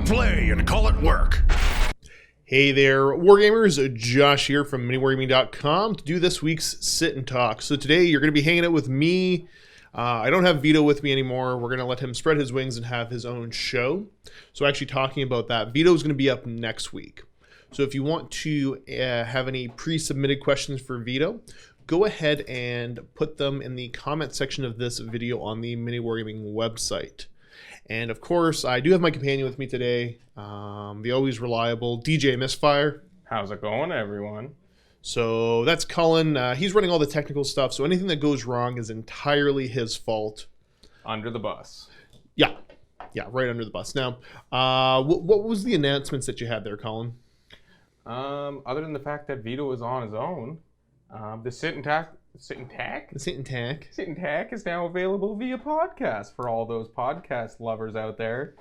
play and call it work. Hey there, Wargamers, Josh here from MiniWarGaming.com to do this week's Sit and Talk. So today you're going to be hanging out with me. I don't have Vito with me anymore. We're going to let him spread his wings and have his own show. So actually talking about that, Vito is going to be up next week. So if you want to have any pre-submitted questions for Vito, go ahead and put them in the comment section of this video on the MiniWarGaming website. And of course, I do have my companion with me today, the always reliable DJ Misfire. How's it going, everyone? So that's Cullen. He's running all the technical stuff, so anything that goes wrong is entirely his fault. Under the bus. Yeah, right under the bus. Now, what was the announcements that you had there, Cullen? Other than the fact that Vito is on his own, the Sit and Tack is now available via podcast for all those podcast lovers out there.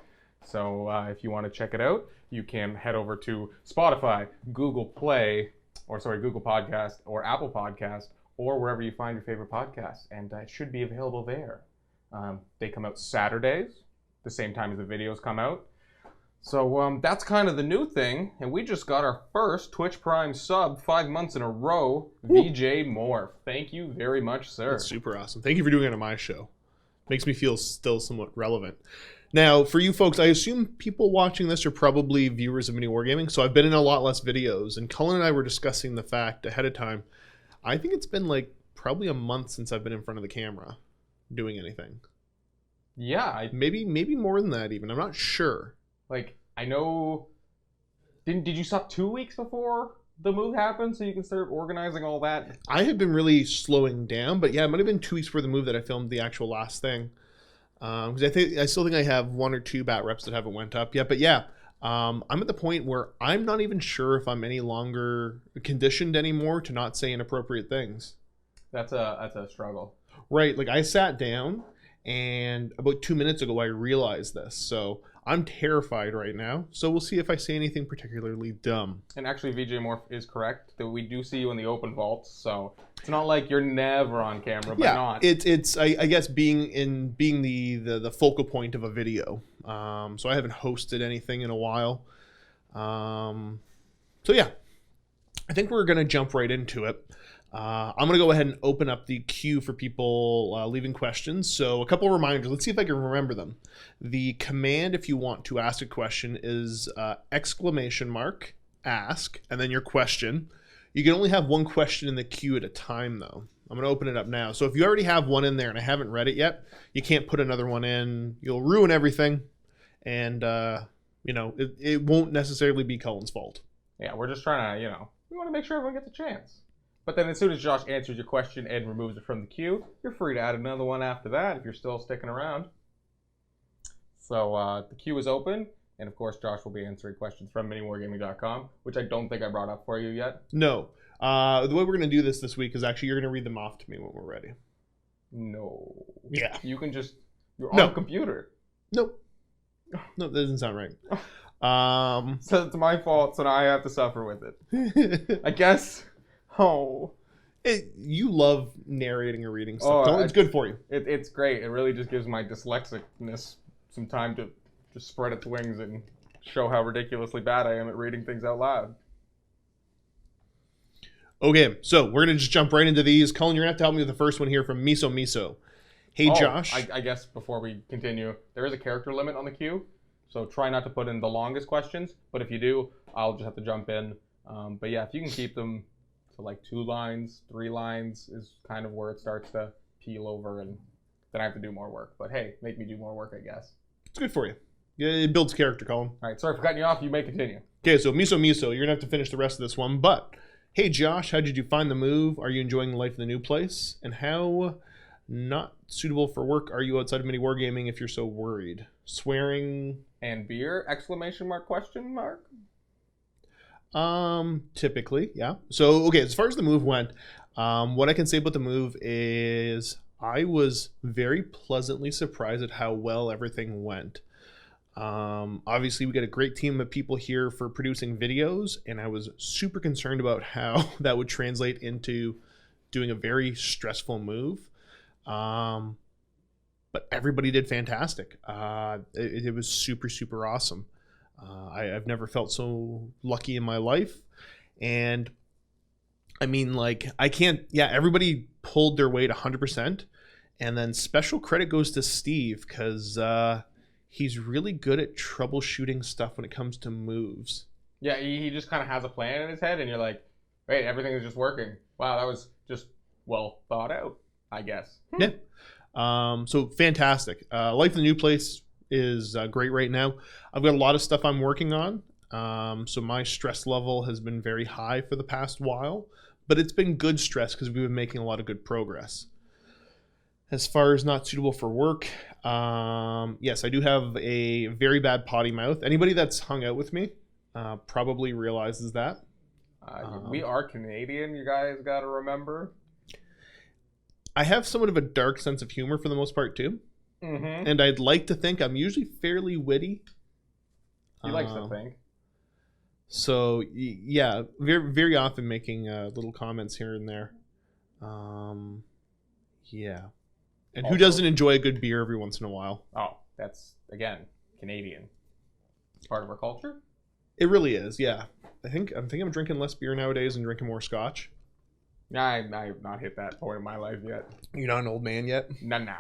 So if you want to check it out, you can head over to Spotify, Google Podcast or Apple Podcast, or wherever you find your favorite podcast, and it should be available there. They come out Saturdays, the same time as the videos come out. So that's kind of the new thing, and we just got our first Twitch Prime sub 5 months in a row, VJ Moore. Thank you very much, sir. That's super awesome. Thank you for doing it on my show. Makes me feel still somewhat relevant. Now, for you folks, I assume people watching this are probably viewers of MiniWarGaming, so I've been in a lot less videos, and Cullen and I were discussing the fact ahead of time, I think it's been like probably a month since I've been in front of the camera doing anything. Yeah. Maybe more than that even. I'm not sure. Like, I know, did you stop 2 weeks before the move happened so you can start organizing all that? I have been really slowing down, but yeah, it might have been 2 weeks before the move that I filmed the actual last thing. Because I still think I have 1 or 2 bat reps that haven't went up yet. But yeah, I'm at the point where I'm not even sure if I'm any longer conditioned anymore to not say inappropriate things. That's a struggle. Right, like I sat down and about 2 minutes ago I realized this. So I'm terrified right now. So we'll see if I say anything particularly dumb. And actually, VJ Morph is correct that we do see you in the open vaults. So it's not like you're never on camera, but not. It's I guess being the focal point of a video. So I haven't hosted anything in a while. So yeah, I think we're gonna jump right into it. I'm going to go ahead and open up the queue for people leaving questions. So a couple of reminders. Let's see if I can remember them. The command, if you want to ask a question, is ! Ask, and then your question. You can only have one question in the queue at a time, though. I'm going to open it up now. So if you already have one in there and I haven't read it yet, you can't put another one in. You'll ruin everything. And, it won't necessarily be Cullen's fault. Yeah, we're just trying to, we want to make sure everyone gets a chance. But then as soon as Josh answers your question and removes it from the queue, you're free to add another one after that if you're still sticking around. So the queue is open, and of course Josh will be answering questions from MiniWarGaming.com, which I don't think I brought up for you yet. No. The way we're going to do this week is actually you're going to read them off to me when we're ready. No. Yeah. You can just... You're on the computer. Nope. No, that doesn't sound right. So it's my fault, so now I have to suffer with it. I guess... Oh, you love narrating or reading stuff. It's good for you. It's great. It really just gives my dyslexicness some time to just spread its wings and show how ridiculously bad I am at reading things out loud. Okay, so we're going to just jump right into these. Cullen, you're going to have to help me with the first one here from Miso. Hey, Josh. I guess before we continue, there is a character limit on the queue, so try not to put in the longest questions, but if you do, I'll just have to jump in. But yeah, if you can keep them... So like 2 lines, 3 lines is kind of where it starts to peel over, and then I have to do more work. But hey, make me do more work, I guess. It's good for you. It builds character, Cullen. All right, sorry for cutting you off. You may continue. Okay, so Miso, you're going to have to finish the rest of this one. But, hey, Josh, how did you find the move? Are you enjoying life in the new place? And how not suitable for work are you outside of MiniWarGaming if you're so worried? Swearing... And beer? Exclamation mark, question mark? Typically, yeah. So, okay, as far as the move went, what I can say about the move is I was very pleasantly surprised at how well everything went. Obviously, we got a great team of people here for producing videos, and I was super concerned about how that would translate into doing a very stressful move. But everybody did fantastic. It was super, super awesome. I've never felt so lucky in my life. And I mean, like, I can't, yeah, everybody pulled their weight 100%. And then special credit goes to Steve because he's really good at troubleshooting stuff when it comes to moves. Yeah, he just kind of has a plan in his head, and you're like, wait, everything is just working. Wow, that was just well thought out, I guess. Yeah. So fantastic. Life in the new place is great right now. I've got a lot of stuff I'm working on. So my stress level has been very high for the past while, but it's been good stress because we've been making a lot of good progress. As far as not suitable for work, yes, I do have a very bad potty mouth. Anybody that's hung out with me probably realizes that. We are Canadian, you guys got to remember. I have somewhat of a dark sense of humor for the most part too. Mm-hmm. And I'd like to think I'm usually fairly witty. He likes to think. So yeah, very very often making little comments here and there. Yeah, and Also, who doesn't enjoy a good beer every once in a while? Oh, that's again Canadian. It's part of our culture. It really is. Yeah, I'm drinking less beer nowadays and drinking more scotch. I've not hit that point in my life yet. You're not an old man yet. Nah.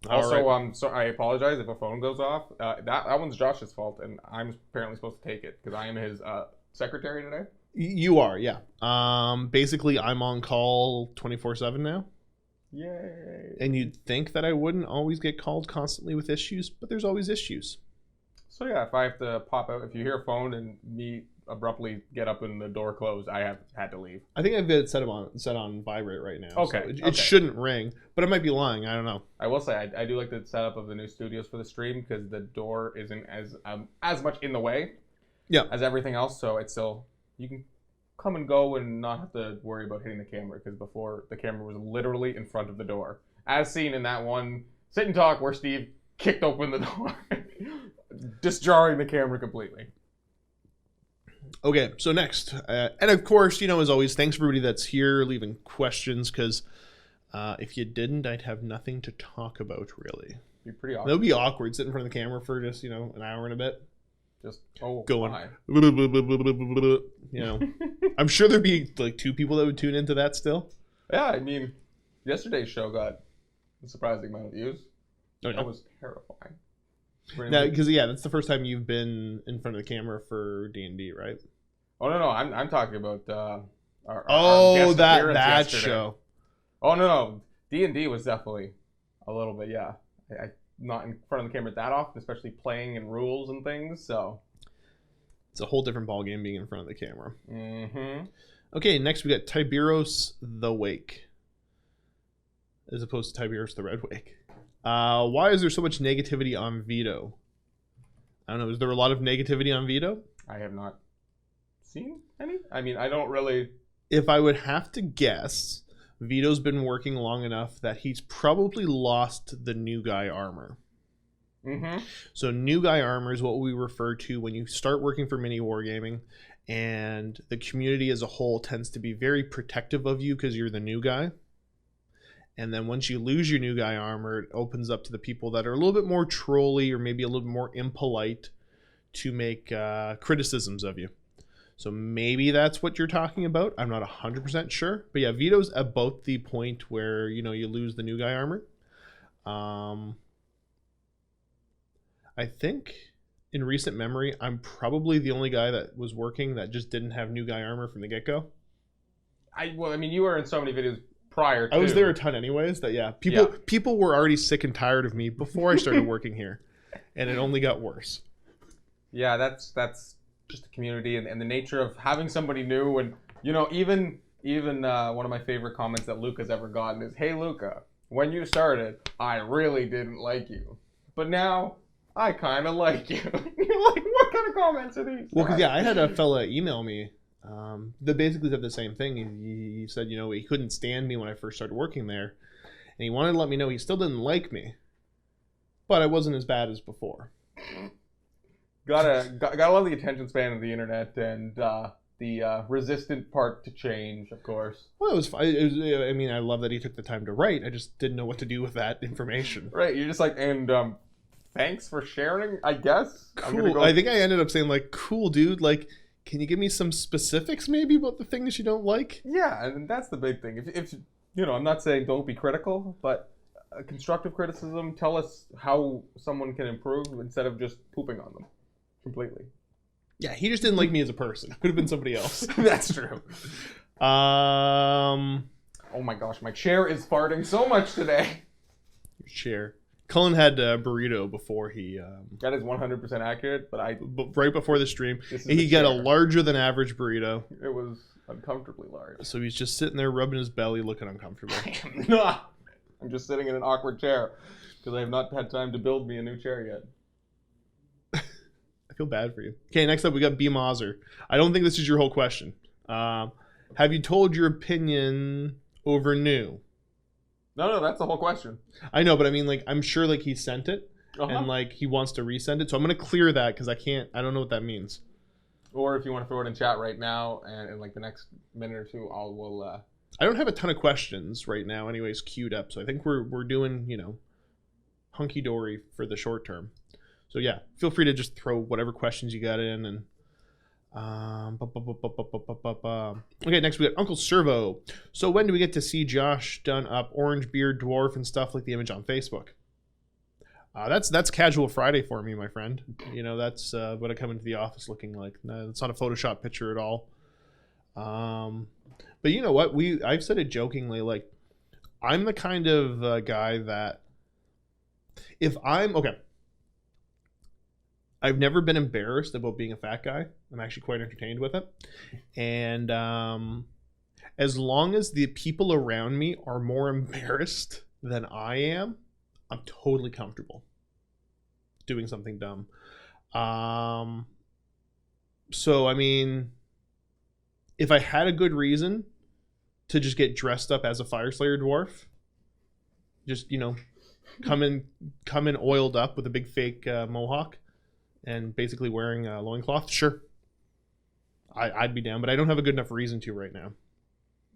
All Also, right. so I apologize if a phone goes off. That one's Josh's fault, and I'm apparently supposed to take it because I am his secretary today. You are, yeah. Basically, I'm on call 24/7 now. Yay! And you'd think that I wouldn't always get called constantly with issues, but there's always issues. So yeah, if I have to pop out, if you hear a phone and me abruptly get up and the door closed, I have had to leave. I think I've got it set on vibrate right now. Okay, So it okay. shouldn't ring, but I might be lying. I don't know. I will say I do like the setup of the new studios for the stream because the door isn't as much in the way, as everything else. So it's still, you can come and go and not have to worry about hitting the camera because before the camera was literally in front of the door, as seen in that one sit and talk where Steve kicked open the door, just jarring the camera completely. Okay, so next, and of course, as always, thanks everybody that's here leaving questions because if you didn't, I'd have nothing to talk about really. Be pretty awkward. That would be awkward sitting in front of the camera for just an hour and a bit. Just going. Hi. I'm sure there'd be like 2 people that would tune into that still. Yeah, I mean, yesterday's show got a surprising amount of views. Oh, yeah. That was terrifying. Now, because that's the first time you've been in front of the camera for D&D, right? Oh no, I'm talking about our guest that appearance yesterday. show. Oh no, D&D was definitely a little bit, yeah. I not in front of the camera that often, especially playing in rules and things. So it's a whole different ballgame being in front of the camera. Mm-hmm. Okay, next we got Tiberos the Wake, as opposed to Tiberos the Red Wake. Why is there so much negativity on Veto? I don't know. Is there a lot of negativity on Veto? I have not seen any. I mean, I don't really. If I would have to guess, Vito's been working long enough that he's probably lost the new guy armor. Mm-hmm. So new guy armor is what we refer to when you start working for MiniWarGaming, and the community as a whole tends to be very protective of you because you're the new guy. And then once you lose your new guy armor, it opens up to the people that are a little bit more trolly or maybe a little bit more impolite to make criticisms of you. So maybe that's what you're talking about. I'm not 100% sure. But yeah, Vito's about the point where, you lose the new guy armor. I think in recent memory, I'm probably the only guy that was working that just didn't have new guy armor from the get-go. Well, I mean, you were in so many videos prior to. I was there a ton anyways. That people were already sick and tired of me before I started working here. And it only got worse. Yeah, that's just the community and the nature of having somebody new. And, even one of my favorite comments that Luca's ever gotten is, "Hey, Luca, when you started, I really didn't like you. But now, I kind of like you." You're like, what kind of comments are these? Well, because I had a fella email me that basically said the same thing. He said, he couldn't stand me when I first started working there. And he wanted to let me know he still didn't like me. But I wasn't as bad as before. Gotta love the attention span of the internet and the resistant part to change, of course. Well, it was fine. I mean, I love that he took the time to write. I just didn't know what to do with that information. Right, you're just like, and thanks for sharing, I guess. Cool. I think I ended up saying like, cool, dude. Like, can you give me some specifics maybe about the things you don't like? Yeah, and that's the big thing. If I'm not saying don't be critical, but constructive criticism, tell us how someone can improve instead of just pooping on them completely. Yeah, he just didn't like me as a person. Could have been somebody else. That's true. Oh my gosh, my chair is farting so much today. Your chair. Cullen had a burrito before he... That is 100% accurate, but right before the stream, he got a larger than average burrito. It was uncomfortably large. So he's just sitting there rubbing his belly looking uncomfortable. I am not. I'm just sitting in an awkward chair because I have not had time to build me a new chair yet. I feel bad for you. Okay, next up we got B. Mauser. I don't think this is your whole question. Have you told your opinion over new? No, that's the whole question. I know, but I mean, like, I'm sure, like, he sent it, and, like, he wants to resend it, so I'm going to clear that, because I don't know what that means. Or if you want to throw it in chat right now, and in, like, the next minute or two, I don't have a ton of questions right now, anyways, queued up, so I think we're doing, hunky-dory for the short term. So, yeah, feel free to just throw whatever questions you got in, and... Okay, next we got Uncle Servo. So when do we get to see Josh done up orange beard dwarf and stuff like the image on Facebook? That's casual Friday for me, my friend. That's what I come into the office looking like. No, it's not a Photoshop picture at all. But you know what? I've said it jokingly, like, I'm the kind of guy that if I've never been embarrassed about being a fat guy. I'm actually quite entertained with it. And as long as the people around me are more embarrassed than I am, I'm totally comfortable doing something dumb. So, I mean, if I had a good reason to just get dressed up as a Fire Slayer dwarf, just, come in oiled up with a big fake mohawk, and basically wearing a loincloth, sure. I'd be down, but I don't have a good enough reason to right now.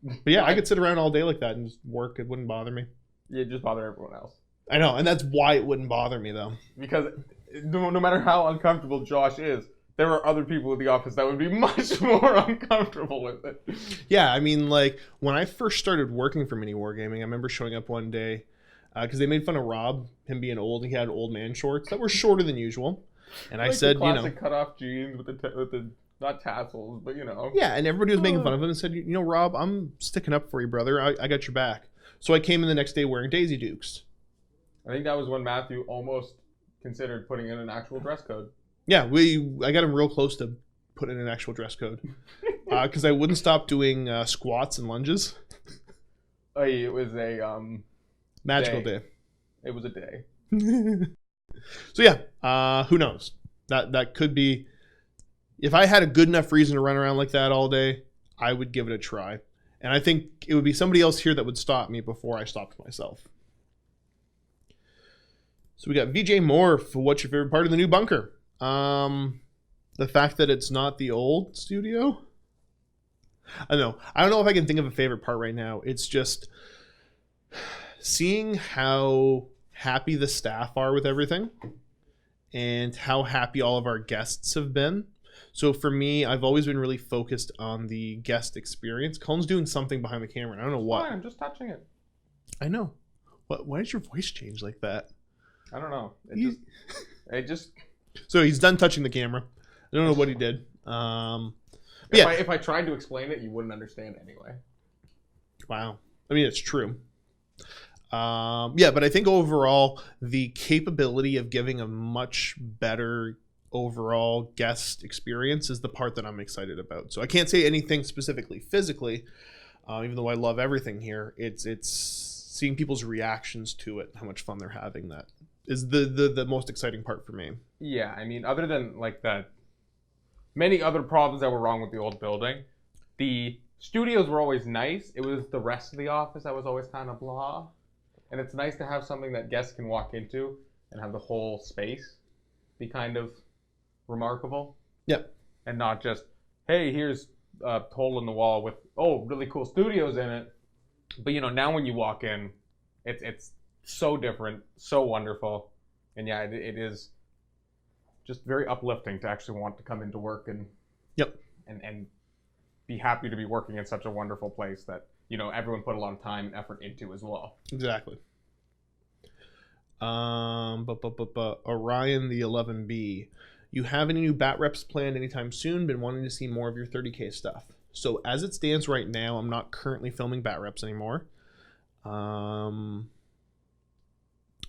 But yeah, I could sit around all day like that and just work. It wouldn't bother me. Yeah, just bother everyone else. I know, and that's why it wouldn't bother me, though. Because no matter how uncomfortable Josh is, there are other people in the office that would be much more uncomfortable with it. Yeah, I mean, like, when I first started working for MiniWarGaming, I remember showing up one day, because they made fun of Rob, him being old, and he had old man shorts that were shorter than usual. And like I said, the classic cut-off jeans with the not tassels, but Yeah, and everybody was making fun of him and said, Rob, I'm sticking up for you, brother. I got your back. So I came in the next day wearing Daisy Dukes. I think that was when Matthew almost considered putting in an actual dress code. Yeah, I got him real close to putting in an actual dress code. Because I wouldn't stop doing squats and lunges. It was a... magical day. It was a day. So yeah, who knows? That could be. If I had a good enough reason to run around like that all day, I would give it a try. And I think it would be somebody else here that would stop me before I stopped myself. So we got VJ Morph. What's your favorite part of the new bunker? The fact that it's not the old studio. I don't know if I can think of a favorite part right now. It's just seeing how happy the staff are with everything and how happy all of our guests have been. So for me, I've always been really focused on the guest experience. Cullen's doing something behind the camera. I don't know what. Fine, I'm just touching it. I know. Why did your voice change like that? I don't know. It just. So he's done touching the camera. I don't know what he did. If I tried to explain it, you wouldn't understand anyway. Wow. I mean, it's true. But I think overall, the capability of giving a much better overall guest experience is the part that I'm excited about. So I can't say anything specifically physically, even though I love everything here. It's seeing people's reactions to it, how much fun they're having. That is the most exciting part for me. Yeah, I mean, other than like that, many other problems that were wrong with the old building, the studios were always nice. It was the rest of the office that was always kind of blah. And it's nice to have something that guests can walk into and have the whole space be kind of remarkable. Yep. And not just, hey, here's a hole in the wall with, really cool studios in it. But, now when you walk in, it's so different, so wonderful. And yeah, it is just very uplifting to actually want to come into work and Yep. and be happy to be working in such a wonderful place that, you know, everyone put a lot of time and effort into as well. Exactly. Orion the 11B. You have any new bat reps planned anytime soon? Been wanting to see more of your 30K stuff. So as it stands right now, I'm not currently filming bat reps anymore.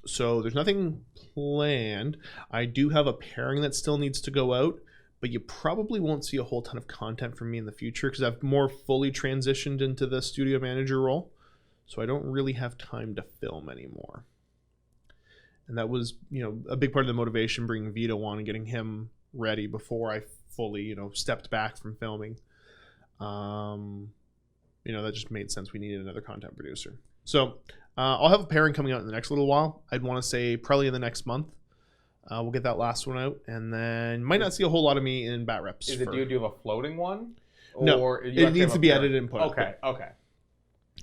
So there's nothing planned. I do have a pairing that still needs to go out, but you probably won't see a whole ton of content from me in the future because I've more fully transitioned into the studio manager role. So I don't really have time to film anymore. And that was, you know, a big part of the motivation bringing Vito on and getting him ready before I fully, you know, stepped back from filming. You know, that just made sense. We needed another content producer. So I'll have a pairing coming out in the next little while. I'd want to say probably in the next month. We'll get that last one out, and then might not see a whole lot of me in bat reps. Do you have a floating one? No, or it needs to be edited and put. Okay, okay.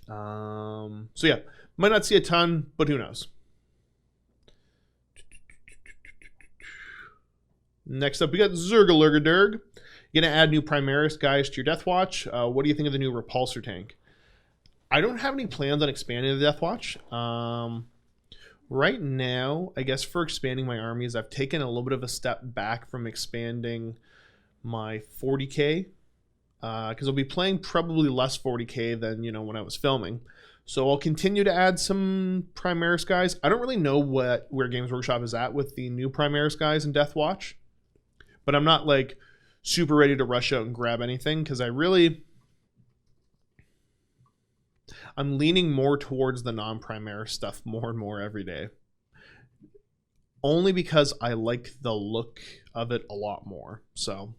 So yeah, might not see a ton, but who knows? Next up, we got Zergalurgadurg. You're gonna add new Primaris guys to your Death Watch. What do you think of the new Repulsor tank? I don't have any plans on expanding the Death Watch. Right now, I guess for expanding my armies, I've taken a little bit of a step back from expanding my 40K because I'll be playing probably less 40K than, you know, when I was filming. So I'll continue to add some Primaris guys. I don't really know where Games Workshop is at with the new Primaris guys in Death Watch, but I'm not like super ready to rush out and grab anything because I'm leaning more towards the non-Primaris stuff more and more every day. Only because I like the look of it a lot more. So,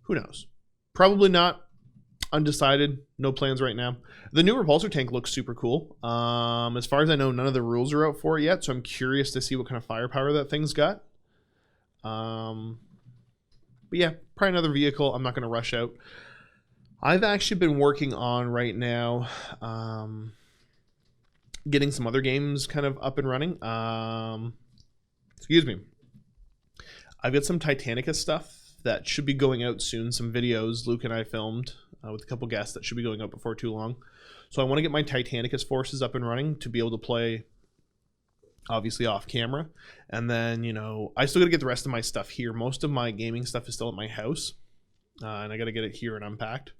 who knows? Probably not. Undecided. No plans right now. The new Repulsor tank looks super cool. As far as I know, none of the rules are out for it yet, so I'm curious to see what kind of firepower that thing's got. But yeah, probably another vehicle. I'm not going to rush out. I've actually been working on right now getting some other games kind of up and running. Excuse me. I've got some Titanicus stuff that should be going out soon. Some videos Luke and I filmed with a couple guests that should be going out before too long. So I want to get my Titanicus forces up and running to be able to play obviously off camera. And then, you know, I still got to get the rest of my stuff here. Most of my gaming stuff is still at my house. And I got to get it here and unpacked.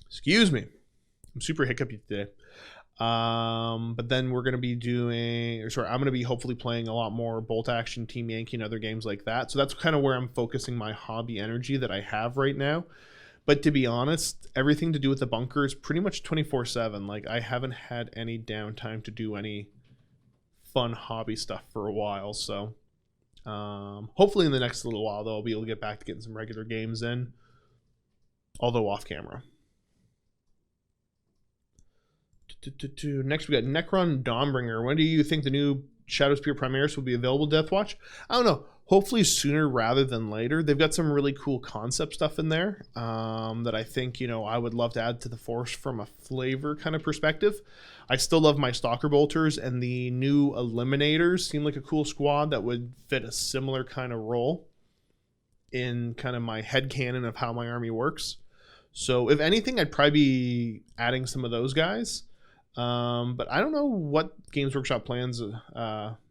Excuse me. I'm super hiccupy today. But then we're going to be I'm going to be hopefully playing a lot more Bolt Action, Team Yankee, and other games like that. So that's kind of where I'm focusing my hobby energy that I have right now. But to be honest, everything to do with the bunker is pretty much 24/7. Like, I haven't had any downtime to do any fun hobby stuff for a while. So hopefully in the next little while, though, I'll be able to get back to getting some regular games in, although off camera. Next, we got Necron Dawnbringer. When do you think the new Shadowspear Primaris will be available to Death Watch? I don't know. Hopefully sooner rather than later. They've got some really cool concept stuff in there that I think, you know, I would love to add to the force from a flavor kind of perspective. I still love my Stalker Bolters, and the new Eliminators seem like a cool squad that would fit a similar kind of role in kind of my headcanon of how my army works. So if anything, I'd probably be adding some of those guys. But I don't know what Games Workshop plans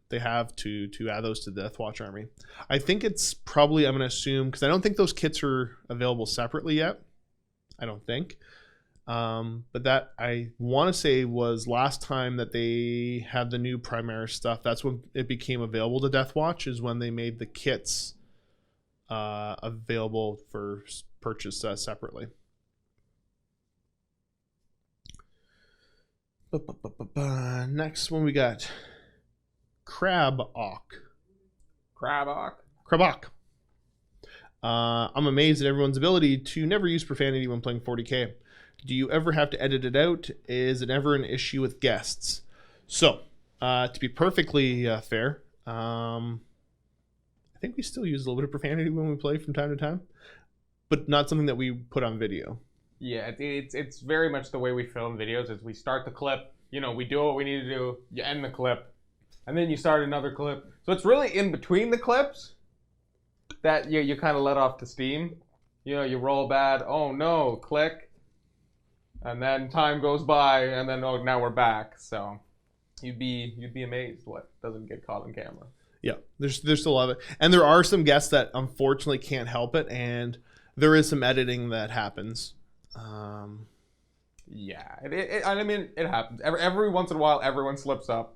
they have to add those to the Death Watch army. I think it's probably, I'm going to assume, because I don't think those kits are available separately yet. I don't think. But that, I want to say, was last time that they had the new Primaris stuff. That's when it became available to Death Watch, is when they made the kits available for purchase separately. Next one we got Crabawk. I'm amazed at everyone's ability to never use profanity when playing 40K. Do you ever have to edit it out? Is it ever an issue with guests? So, to be perfectly fair, I think we still use a little bit of profanity when we play from time to time, but not something that we put on video. Yeah, it's very much the way we film videos. Is we start the clip, we do what we need to do. You end the clip, and then you start another clip. So it's really in between the clips that you kind of let off the steam. You roll bad. Oh no, click, and then time goes by, and then now we're back. So you'd be amazed what doesn't get caught on camera. Yeah, there's still a lot of it, and there are some guests that unfortunately can't help it, and there is some editing that happens. Yeah, I mean, it happens every once in a while. Everyone slips up,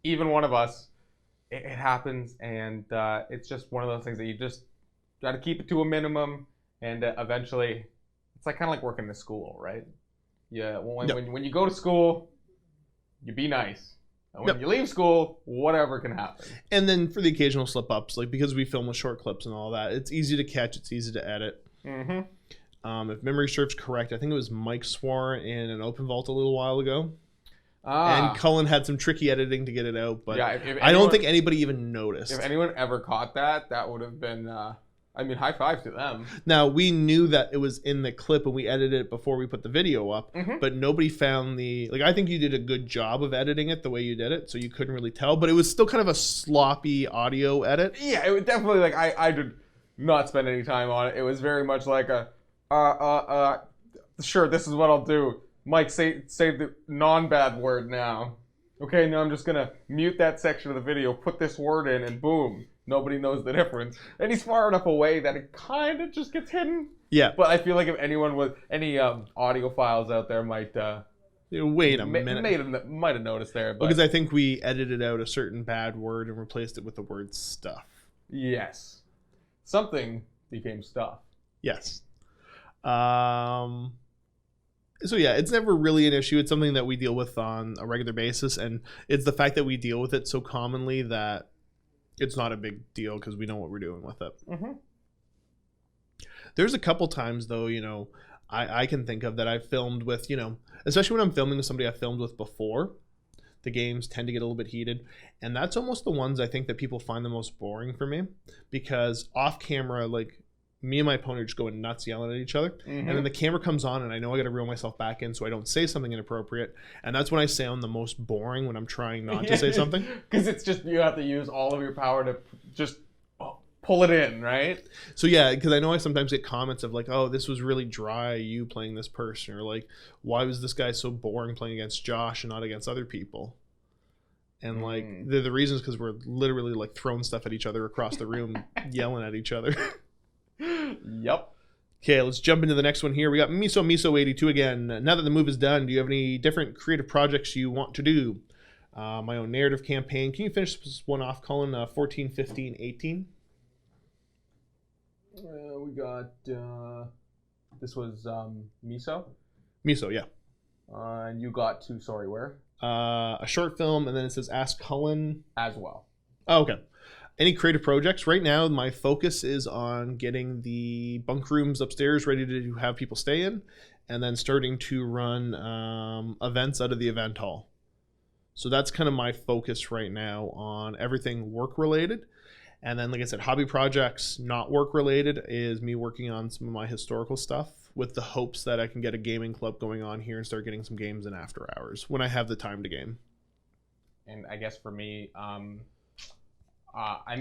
even one of us. It happens, and it's just one of those things that you just got to keep it to a minimum, and eventually, it's kind of like working in school, right? Yeah, when you go to school, you be nice. And when you leave school, whatever can happen. And then for the occasional slip ups, like because we film with short clips and all that, it's easy to catch, it's easy to edit. Mm-hmm. If memory serves correct, I think it was Mike swore in an open vault a little while ago. And Cullen had some tricky editing to get it out, but I don't think anybody even noticed. If anyone ever caught that, that would have been, high five to them. Now, we knew that it was in the clip and we edited it before we put the video up, but nobody found I think you did a good job of editing it the way you did it, so you couldn't really tell, but it was still kind of a sloppy audio edit. Yeah, it was definitely I did not spend any time on it. It was very much like sure, this is what I'll do. Mike, say the non-bad word now. Okay, now I'm just gonna mute that section of the video, put this word in, and boom. Nobody knows the difference. And he's far enough away that it kind of just gets hidden. Yeah. But I feel like if anyone with any audio files out there might... wait a minute. Might have noticed there. But... Because I think we edited out a certain bad word and replaced it with the word stuff. Yes. Something became stuff. Yes. So yeah, it's never really an issue. It's something that we deal with on a regular basis. And it's the fact that we deal with it so commonly that it's not a big deal because we know what we're doing with it. Mm-hmm. There's a couple times, though, I can think of that I've filmed with, especially when I'm filming with somebody I've filmed with before. The games tend to get a little bit heated. And that's almost the ones I think that people find the most boring for me. Because off camera, me and my opponent are just going nuts yelling at each other. And then the camera comes on and I know I got to reel myself back in so I don't say something inappropriate. And that's when I sound the most boring, when I'm trying not to say something. Because it's just, you have to use all of your power to just pull it in, right? So yeah, because I know I sometimes get comments of oh, this was really dry, you playing this person. Or why was this guy so boring playing against Josh and not against other people? And the reason is because we're literally throwing stuff at each other across the room, yelling at each other. Yep. Okay, let's jump into the next one here. We got Miso 82 again. Now that the move is done, do you have any different creative projects you want to do? My own narrative campaign. Can you finish this one off, Colin? 14, 15, 18? We got... this was Miso? Miso, yeah. And you got to, sorry, where? A short film, and then it says Ask Cullen. As well. Oh, okay. Any creative projects? Right now, my focus is on getting the bunk rooms upstairs ready to have people stay in, and then starting to run events out of the event hall. So that's kind of my focus right now on everything work-related. And then, like I said, hobby projects, not work-related, is me working on some of my historical stuff with the hopes that I can get a gaming club going on here and start getting some games in after hours when I have the time to game. And I guess for me...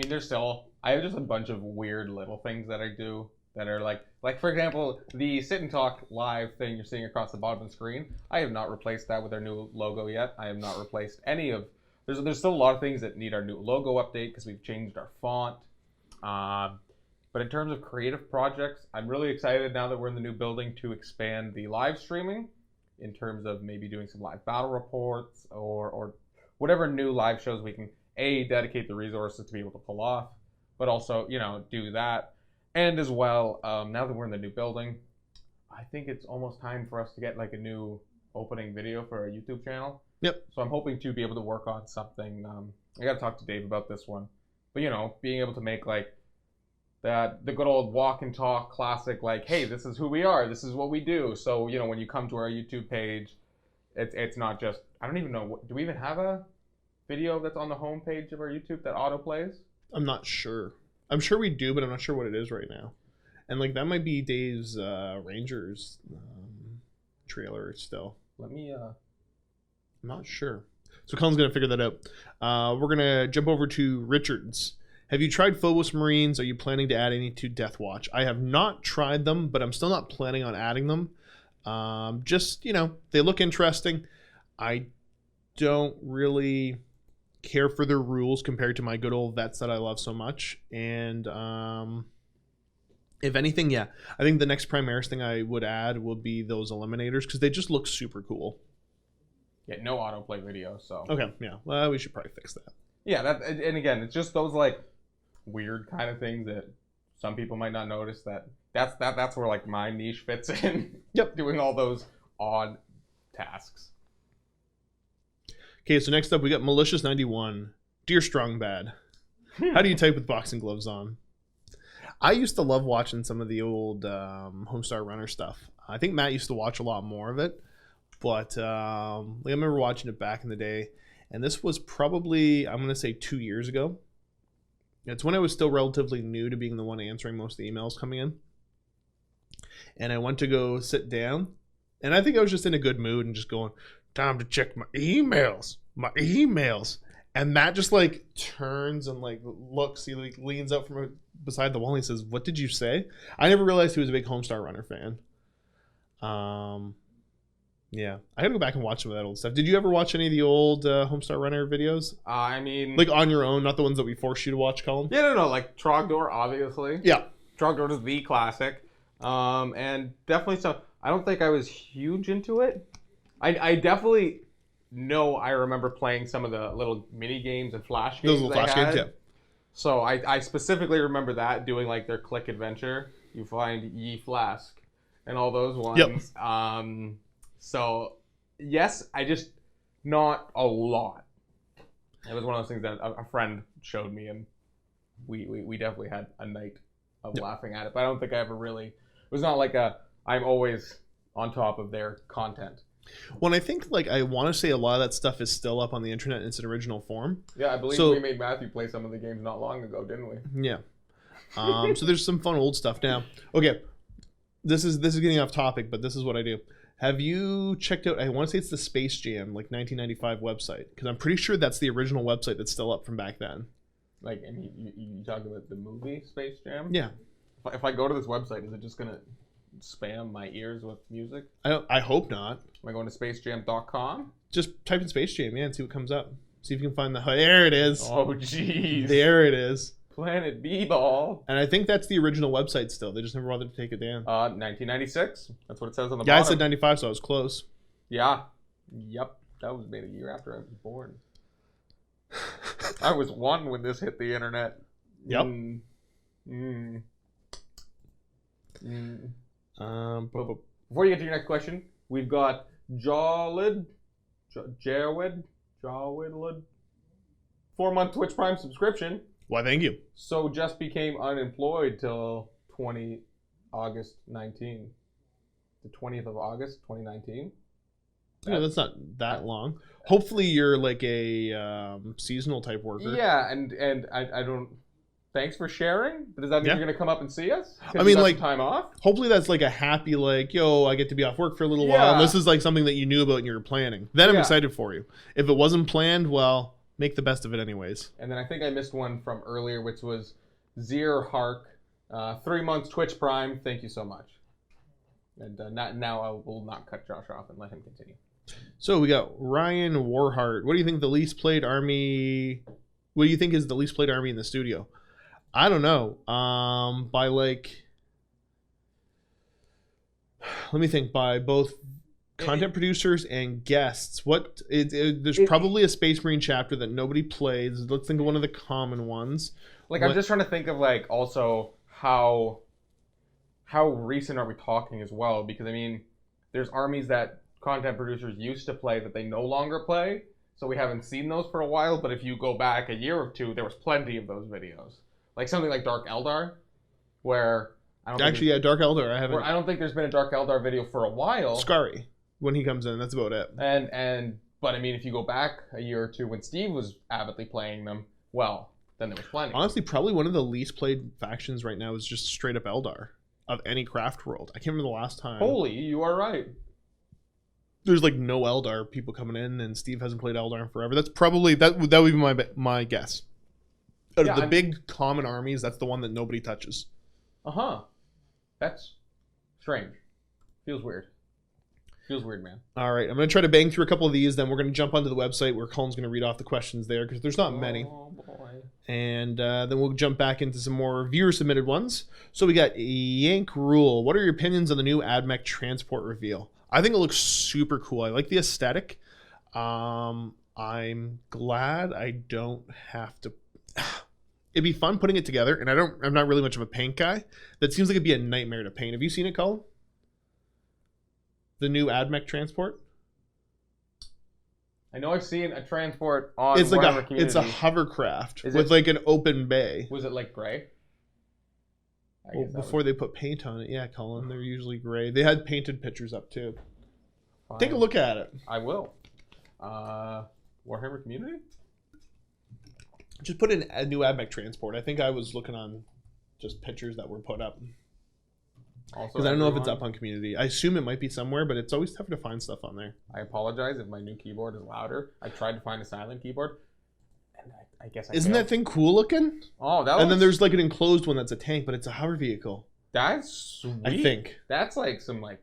there's still... I have just a bunch of weird little things that I do that are like for example, the Sit and Talk live thing you're seeing across the bottom of the screen. I have not replaced that with our new logo yet. I have not replaced any of... There's still a lot of things that need our new logo update because we've changed our font. But in terms of creative projects, I'm really excited now that we're in the new building to expand the live streaming in terms of maybe doing some live battle reports or whatever new live shows we can... dedicate the resources to be able to pull off, but also, do that. And as well, now that we're in the new building, I think it's almost time for us to get a new opening video for our YouTube channel. Yep. So I'm hoping to be able to work on something. I got to talk to Dave about this one. But, being able to make the good old walk and talk classic, hey, this is who we are, this is what we do. So, when you come to our YouTube page, it's not just, I don't even know, do we even have a video that's on the homepage of our YouTube that auto plays? I'm not sure. I'm sure we do, but I'm not sure what it is right now. And that might be Dave's Rangers trailer still. Let me I'm not sure. So Colin's going to figure that out. We're going to jump over to Richards. Have you tried Phobos Marines? Are you planning to add any to Death Watch? I have not tried them, but I'm still not planning on adding them. Just, they look interesting. I don't really care for their rules compared to my good old vets that I love so much. And if anything, yeah, I think the next Primaris thing I would add will be those Eliminators because they just look super cool. Yeah, no autoplay video, so. Okay, yeah. Well, we should probably fix that. Yeah, and again, it's just those like weird kind of things that some people might not notice. That's where like my niche fits in. Yep. Doing all those odd tasks. Okay, so next up we got Malicious 91. Dear Strong Bad. How do you type with boxing gloves on? I used to love watching some of the old Homestar Runner stuff. I think Matt used to watch a lot more of it. But I remember watching it back in the day. And this was probably, I'm going to say 2 years ago. It's when I was still relatively new to being the one answering most of the emails coming in. And I went to go sit down. And I think I was just in a good mood and just going, time to check my emails. And Matt just like turns and like looks. He like leans up from beside the wall and he says, "What did you say?" I never realized he was a big Homestar Runner fan. Yeah, I gotta go back and watch some of that old stuff. Did you ever watch any of the old Homestar Runner videos? I mean, like on your own, not the ones that we forced you to watch, Colin. Yeah, no, like Trogdor, obviously. Yeah, Trogdor is the classic, and definitely some. I don't think I was huge into it. I definitely know I remember playing some of the little mini games and flash games. Those little flash games, yeah. So I specifically remember that doing like their click adventure. You find Ye Flask and all those ones. Yep. So yes, I just not a lot. It was one of those things that a friend showed me, and we definitely had a night of laughing at it. But I don't think I ever really. It was not like I'm always on top of their content. When I think, like, I want to say a lot of that stuff is still up on the internet in its original form. Yeah, I believe we made Matthew play some of the games not long ago, didn't we? Yeah. So there's some fun old stuff now. Okay, this is getting off topic, but this is what I do. Have you checked out? I want to say it's the Space Jam, like 1995 website, because I'm pretty sure that's the original website that's still up from back then. Like, and you talking about the movie Space Jam? Yeah. If I go to this website, is it just gonna spam my ears with music? I hope not. Am I going to spacejam.com? Just type in Space Jam, yeah, and see what comes up. See if you can find the... There it is. Oh, jeez. There it is. Planet B-Ball. And I think that's the original website still. They just never bothered to take it down. 1996. That's what it says on the bottom. Yeah, I said 95, so I was close. Yeah. Yep. That was made a year after I was born. I was 1 when this hit the internet. Yep. Before you get to your next question, we've got Jawlid, 4-month Twitch Prime subscription. Why, thank you. So just became unemployed till August 19. The 20th of August, 2019. Yeah, that's not that long. Hopefully you're like a seasonal type worker. Yeah, and I don't... Thanks for sharing. Does that mean you're going to come up and see us? I mean, like, time off? Hopefully that's like a happy, like, yo, I get to be off work for a little while. And this is like something that you knew about and you were planning. Then I'm excited for you. If it wasn't planned, well, make the best of it anyways. And then I think I missed one from earlier, which was Zier Hark. 3 months Twitch Prime. Thank you so much. And now I will not cut Josh off and let him continue. So we got Ryan Warhart. What do you think the least played army... What do you think is the least played army in the studio? I don't know. By like, let me think. By both content producers and guests. There's probably a Space Marine chapter that nobody plays. Let's think of one of the common ones. Like, I'm just trying to think of like also how recent are we talking as well? Because I mean, there's armies that content producers used to play that they no longer play, so we haven't seen those for a while. But if you go back a year or two, there was plenty of those videos. Like something like Dark Eldar, where I don't Dark Eldar. I don't think there's been a Dark Eldar video for a while. Scary when he comes in. That's about it. But I mean, if you go back a year or two when Steve was avidly playing them, well, then there was plenty. Honestly, probably one of the least played factions right now is just straight up Eldar of any craft world. I can't remember the last time. Holy, you are right. there's like no Eldar people coming in, and Steve hasn't played Eldar in forever. That's probably that would be my guess. Out of the big common armies, that's the one that nobody touches. That's strange. Feels weird. Feels weird, man. All right, I'm going to try to bang through a couple of these. Then we're going to jump onto the website where Colin's going to read off the questions there because there's not many. Oh, boy. And then we'll jump back into some more viewer-submitted ones. So we got Yank Rule. What are your opinions on the new AdMech transport reveal? I think it looks super cool. I like the aesthetic. I'm glad I don't have to... It'd be fun putting it together, and I'm not really much of a paint guy. That seems like it'd be a nightmare to paint. Have you seen it, Colin? The new AdMech transport? I know I've seen a transport on it's like Community. It's a hovercraft with like an open bay. Was it like gray? Well, before they put paint on it, yeah, Colin, they're usually gray. They had painted pictures up too. Fine. Take a look at it. I will. Warhammer Community? Just put in a new AdMech transport. I think I was looking on just pictures that were put up. Because I don't know if it's up on Community. I assume it might be somewhere, but it's always tough to find stuff on there. I apologize if my new keyboard is louder. I tried to find a silent keyboard, and I guess I Isn't failed. that thing cool looking? Oh, that. And then there's like an enclosed one that's a tank, but it's a hover vehicle. That's sweet. I think that's like some that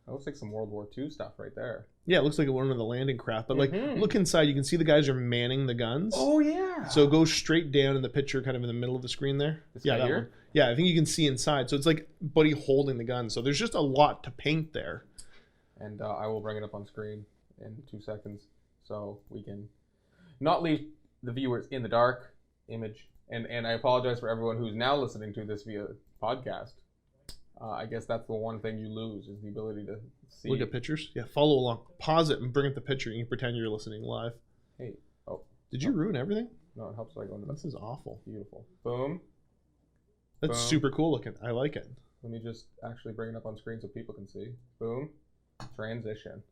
looks like some World War II stuff right there. Yeah, it looks like one of the landing craft. But like, look inside. You can see the guys are manning the guns. Oh yeah. So it goes straight down in the picture, kind of in the middle of the screen there. Yeah, that one. Yeah, I think you can see inside. So it's like Buddy holding the gun. So there's just a lot to paint there. And I will bring it up on screen in 2 seconds, so we can not leave the viewers in the dark image. And I apologize for everyone who's now listening to this via podcast. I guess that's the one thing you lose is the ability to see. Look at pictures. Yeah, follow along. Pause it and bring up the picture. And you pretend you're listening live. Hey, did you ruin everything? No, it helps. I go into this is awful. Beautiful. Boom. That's super cool looking. I like it. Let me just actually bring it up on screen so people can see. Boom. Transition.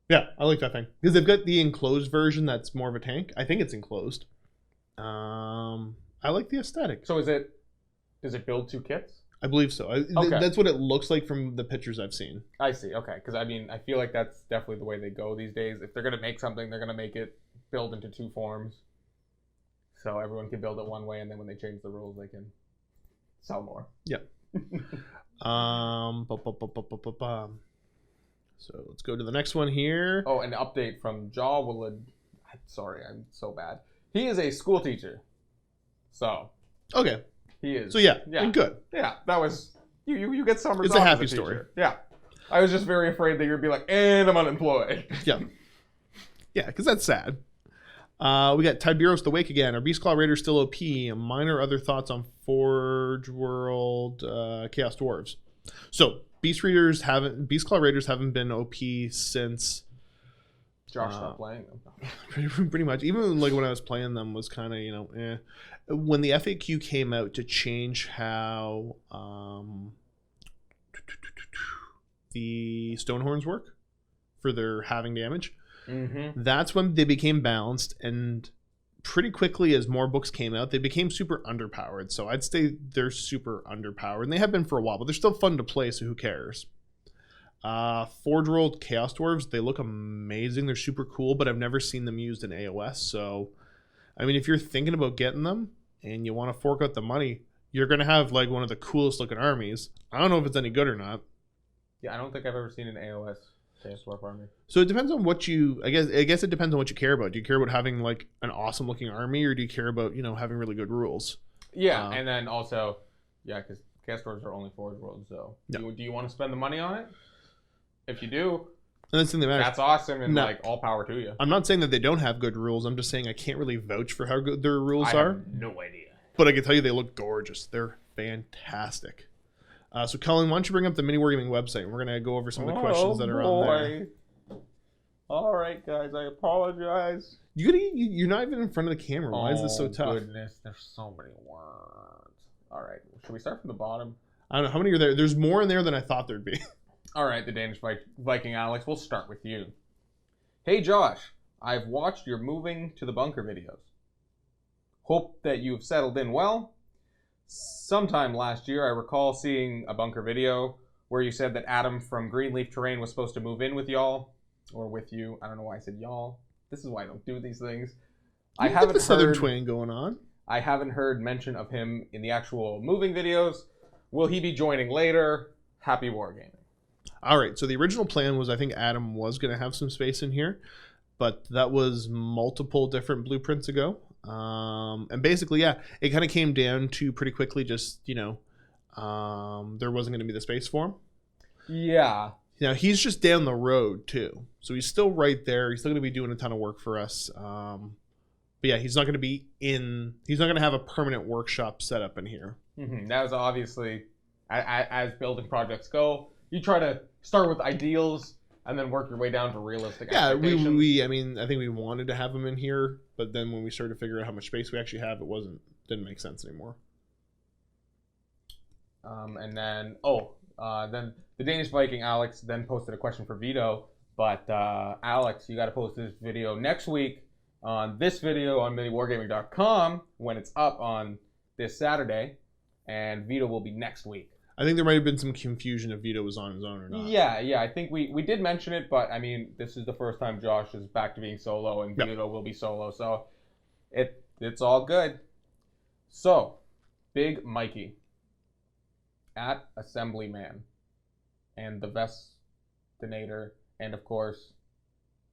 Yeah, I like that thing because they've got the enclosed version that's more of a tank. I think it's enclosed. I like the aesthetic. So does it build 2 kits? I believe so. Okay. That's what it looks like from the pictures I've seen. I see. Okay, because I mean, I feel like that's definitely the way they go these days. If they're gonna make something, they're gonna make it build into 2 forms, so everyone can build it one way, and then when they change the rules, they can sell more. Yeah. So let's go to the next one here. Oh, an update from Jaw Willard. Sorry, I'm so bad. He is a school teacher. So. Okay. He is. So yeah, good. Yeah, that was you get summers. It's off a happy as story. Teacher. Yeah, I was just very afraid that you'd be like, and I'm unemployed. Yeah, yeah, because that's sad. We got Tiberius the Wake again. Are Beastclaw Raiders still OP? Minor other thoughts on Forge World Chaos Dwarves. So Beastclaw Raiders haven't been OP since Josh stopped playing them. Pretty much. Even like when I was playing them was kind of, When the FAQ came out to change how the Stonehorns work for their having damage, that's when they became balanced, and pretty quickly as more books came out, they became super underpowered. So I'd say they're super underpowered, and they have been for a while, but they're still fun to play, so who cares? Forge World Chaos Dwarves, they look amazing. They're super cool, but I've never seen them used in AOS. So, I mean, if you're thinking about getting them and you want to fork out the money, you're going to have like one of the coolest looking armies. I don't know if it's any good or not. Yeah, I don't think I've ever seen an AOS Chaos Dwarf army. So it depends on what I guess it depends on what you care about. Do you care about having like an awesome looking army, or do you care about, having really good rules? Yeah, and then also, because Chaos Dwarves are only Forge World, so do you want to spend the money on it? If you do, and that's the thing that matters. That's awesome, and all power to you. I'm not saying that they don't have good rules. I'm just saying I can't really vouch for how good their rules are. I have no idea. But I can tell you they look gorgeous. They're fantastic. So Colin, why don't you bring up the MiniWarGaming website? We're going to go over some of the questions that are on there. All right, guys, I apologize. You're not even in front of the camera. Why is this so tough? Oh, goodness, there's so many words. All right, should we start from the bottom? I don't know. How many are there? There's more in there than I thought there'd be. All right, the Danish Viking Alex, we'll start with you. Hey, Josh, I've watched your moving to the bunker videos. Hope that you've settled in well. Sometime last year, I recall seeing a bunker video where you said that Adam from Greenleaf Terrain was supposed to move in with y'all, or with you. I don't know why I said y'all. This is why I don't do these things. I haven't the Southern heard Twang going on. I haven't heard mention of him in the actual moving videos. Will he be joining later? Happy wargaming. All right. So the original plan was I think Adam was going to have some space in here, but that was multiple different blueprints ago. And basically, yeah, it kind of came down to pretty quickly just, there wasn't going to be the space for him. Yeah. Now, he's just down the road, too. So he's still right there. He's still going to be doing a ton of work for us. But yeah, he's not going to have a permanent workshop set up in here. Mm-hmm. That was obviously, as building projects go, you try to start with ideals and then work your way down to realistic expectations. I think we wanted to have him in here, but then when we started to figure out how much space we actually have, didn't make sense anymore. And then the Danish Viking Alex then posted a question for Vito, but Alex, you got to post this video next week on this video on MiniWarGaming.com when it's up on this Saturday, and Vito will be next week. I think there might have been some confusion if Vito was on his own or not. Yeah, I think we did mention it, but I mean, this is the first time Josh is back to being solo, and Vito will be solo, so it's all good. So, Big Mikey at Assemblyman and the Vestinator, and of course,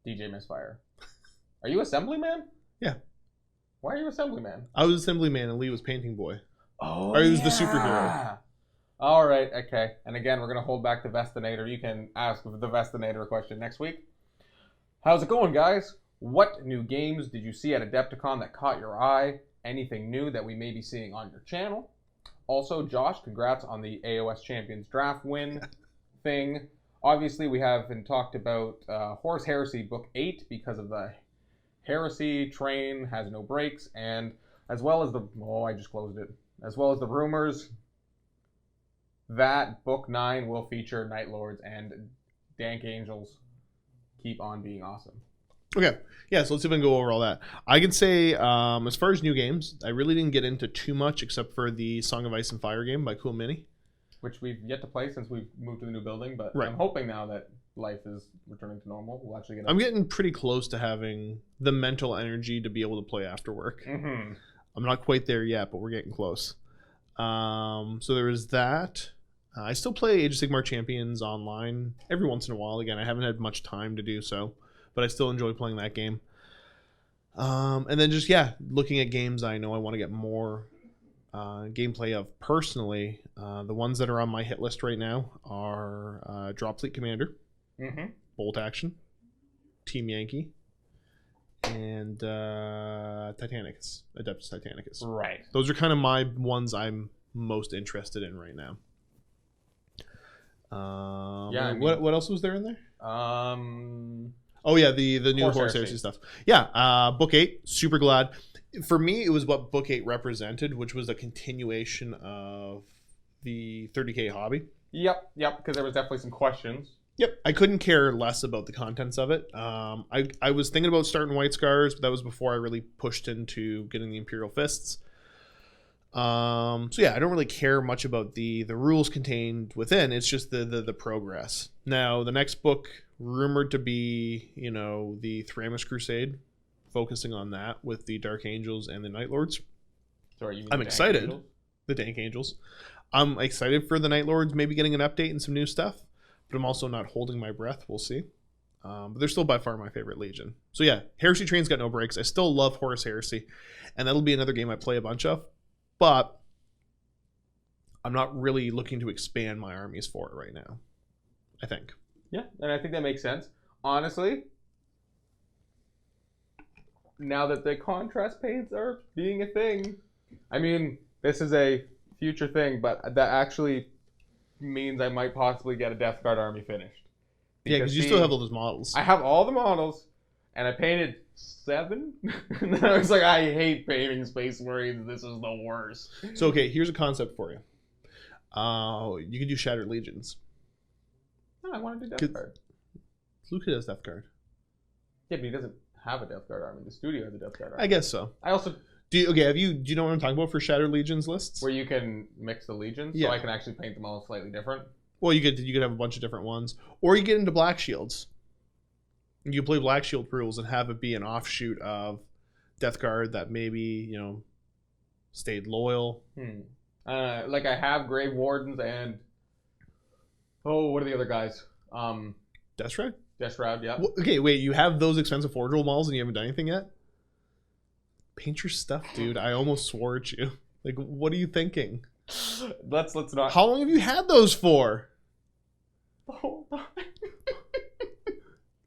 DJ Misfire. Are you Assemblyman? Yeah. Why are you Assemblyman? I was Assemblyman and Lee was Painting Boy. Oh, or he was the superhero. All right, okay. And again, we're going to hold back the Vestinator. You can ask the Vestinator a question next week. How's it going, guys? What new games did you see at Adepticon that caught your eye? Anything new that we may be seeing on your channel? Also, Josh, congrats on the AOS Champions draft win thing. Obviously, we haven't talked about Horus Heresy Book 8 because of the Heresy train has no brakes, and as well as as well as the rumors that Book 9 will feature Night Lords and Dank Angels keep on being awesome. Okay, yeah, so let's see if I can go over all that. I can say, as far as new games, I really didn't get into too much except for the Song of Ice and Fire game by Cool Mini. Which we've yet to play since we've moved to the new building, but right. I'm hoping now that life is returning to normal, we'll actually get I'm getting pretty close to having the mental energy to be able to play after work. Mm-hmm. I'm not quite there yet, but we're getting close. So there was that. I still play Age of Sigmar Champions online every once in a while. Again, I haven't had much time to do so, but I still enjoy playing that game. And then just, looking at games I know I want to get more gameplay of personally. The ones that are on my hit list right now are Drop Fleet Commander, Bolt Action, Team Yankee, and Titanicus, Adeptus Titanicus. Right. Those are kind of my ones I'm most interested in right now. What else was there in there? Oh yeah, the new Horus Heresy stuff. Yeah, Book 8, super glad. For me, it was what Book 8 represented, which was a continuation of the 30K hobby. Yep, because there was definitely some questions. Yep, I couldn't care less about the contents of it. I was thinking about starting White Scars, but that was before I really pushed into getting the Imperial Fists. So yeah, I don't really care much about the rules contained within. It's just the progress. Now, the next book, rumored to be, the Thramis Crusade, focusing on that with the Dark Angels and the Night Lords. Sorry, I'm excited. The Dank Angels. I'm excited for the Night Lords maybe getting an update and some new stuff, but I'm also not holding my breath. We'll see. But they're still by far my favorite Legion. So yeah, Heresy Train's got no breaks. I still love Horus Heresy, and that'll be another game I play a bunch of, but I'm not really looking to expand my armies for it right now, I think. Yeah, and I think that makes sense. Honestly, now that the contrast paints are being a thing, I mean, this is a future thing, but that actually means I might possibly get a Death Guard army finished. Because you still have all those models. I have all the models, and I painted 7. And then I was like, I hate painting Space Marines. This is the worst. So, okay, here's a concept for you. You could do Shattered Legions. No, I want to do Death Guard. Luke does Death Guard. Yeah, but he doesn't have a Death Guard army. The studio has a Death Guard army. I guess so. I also... Do you know what I'm talking about for Shattered Legions lists? Where you can mix the legions, so I can actually paint them all slightly different. Well, you could have a bunch of different ones, or you get into Black Shields. You play Black Shield rules and have it be an offshoot of Death Guard that maybe stayed loyal. Like I have Grave Wardens and what are the other guys? Death Shroud? Death Shroud, yeah. Okay, wait, you have those expensive Forge Roll models and you haven't done anything yet? Paint your stuff, dude. I almost swore at you. Like, what are you thinking? Let's not. How long have you had those for? The whole time.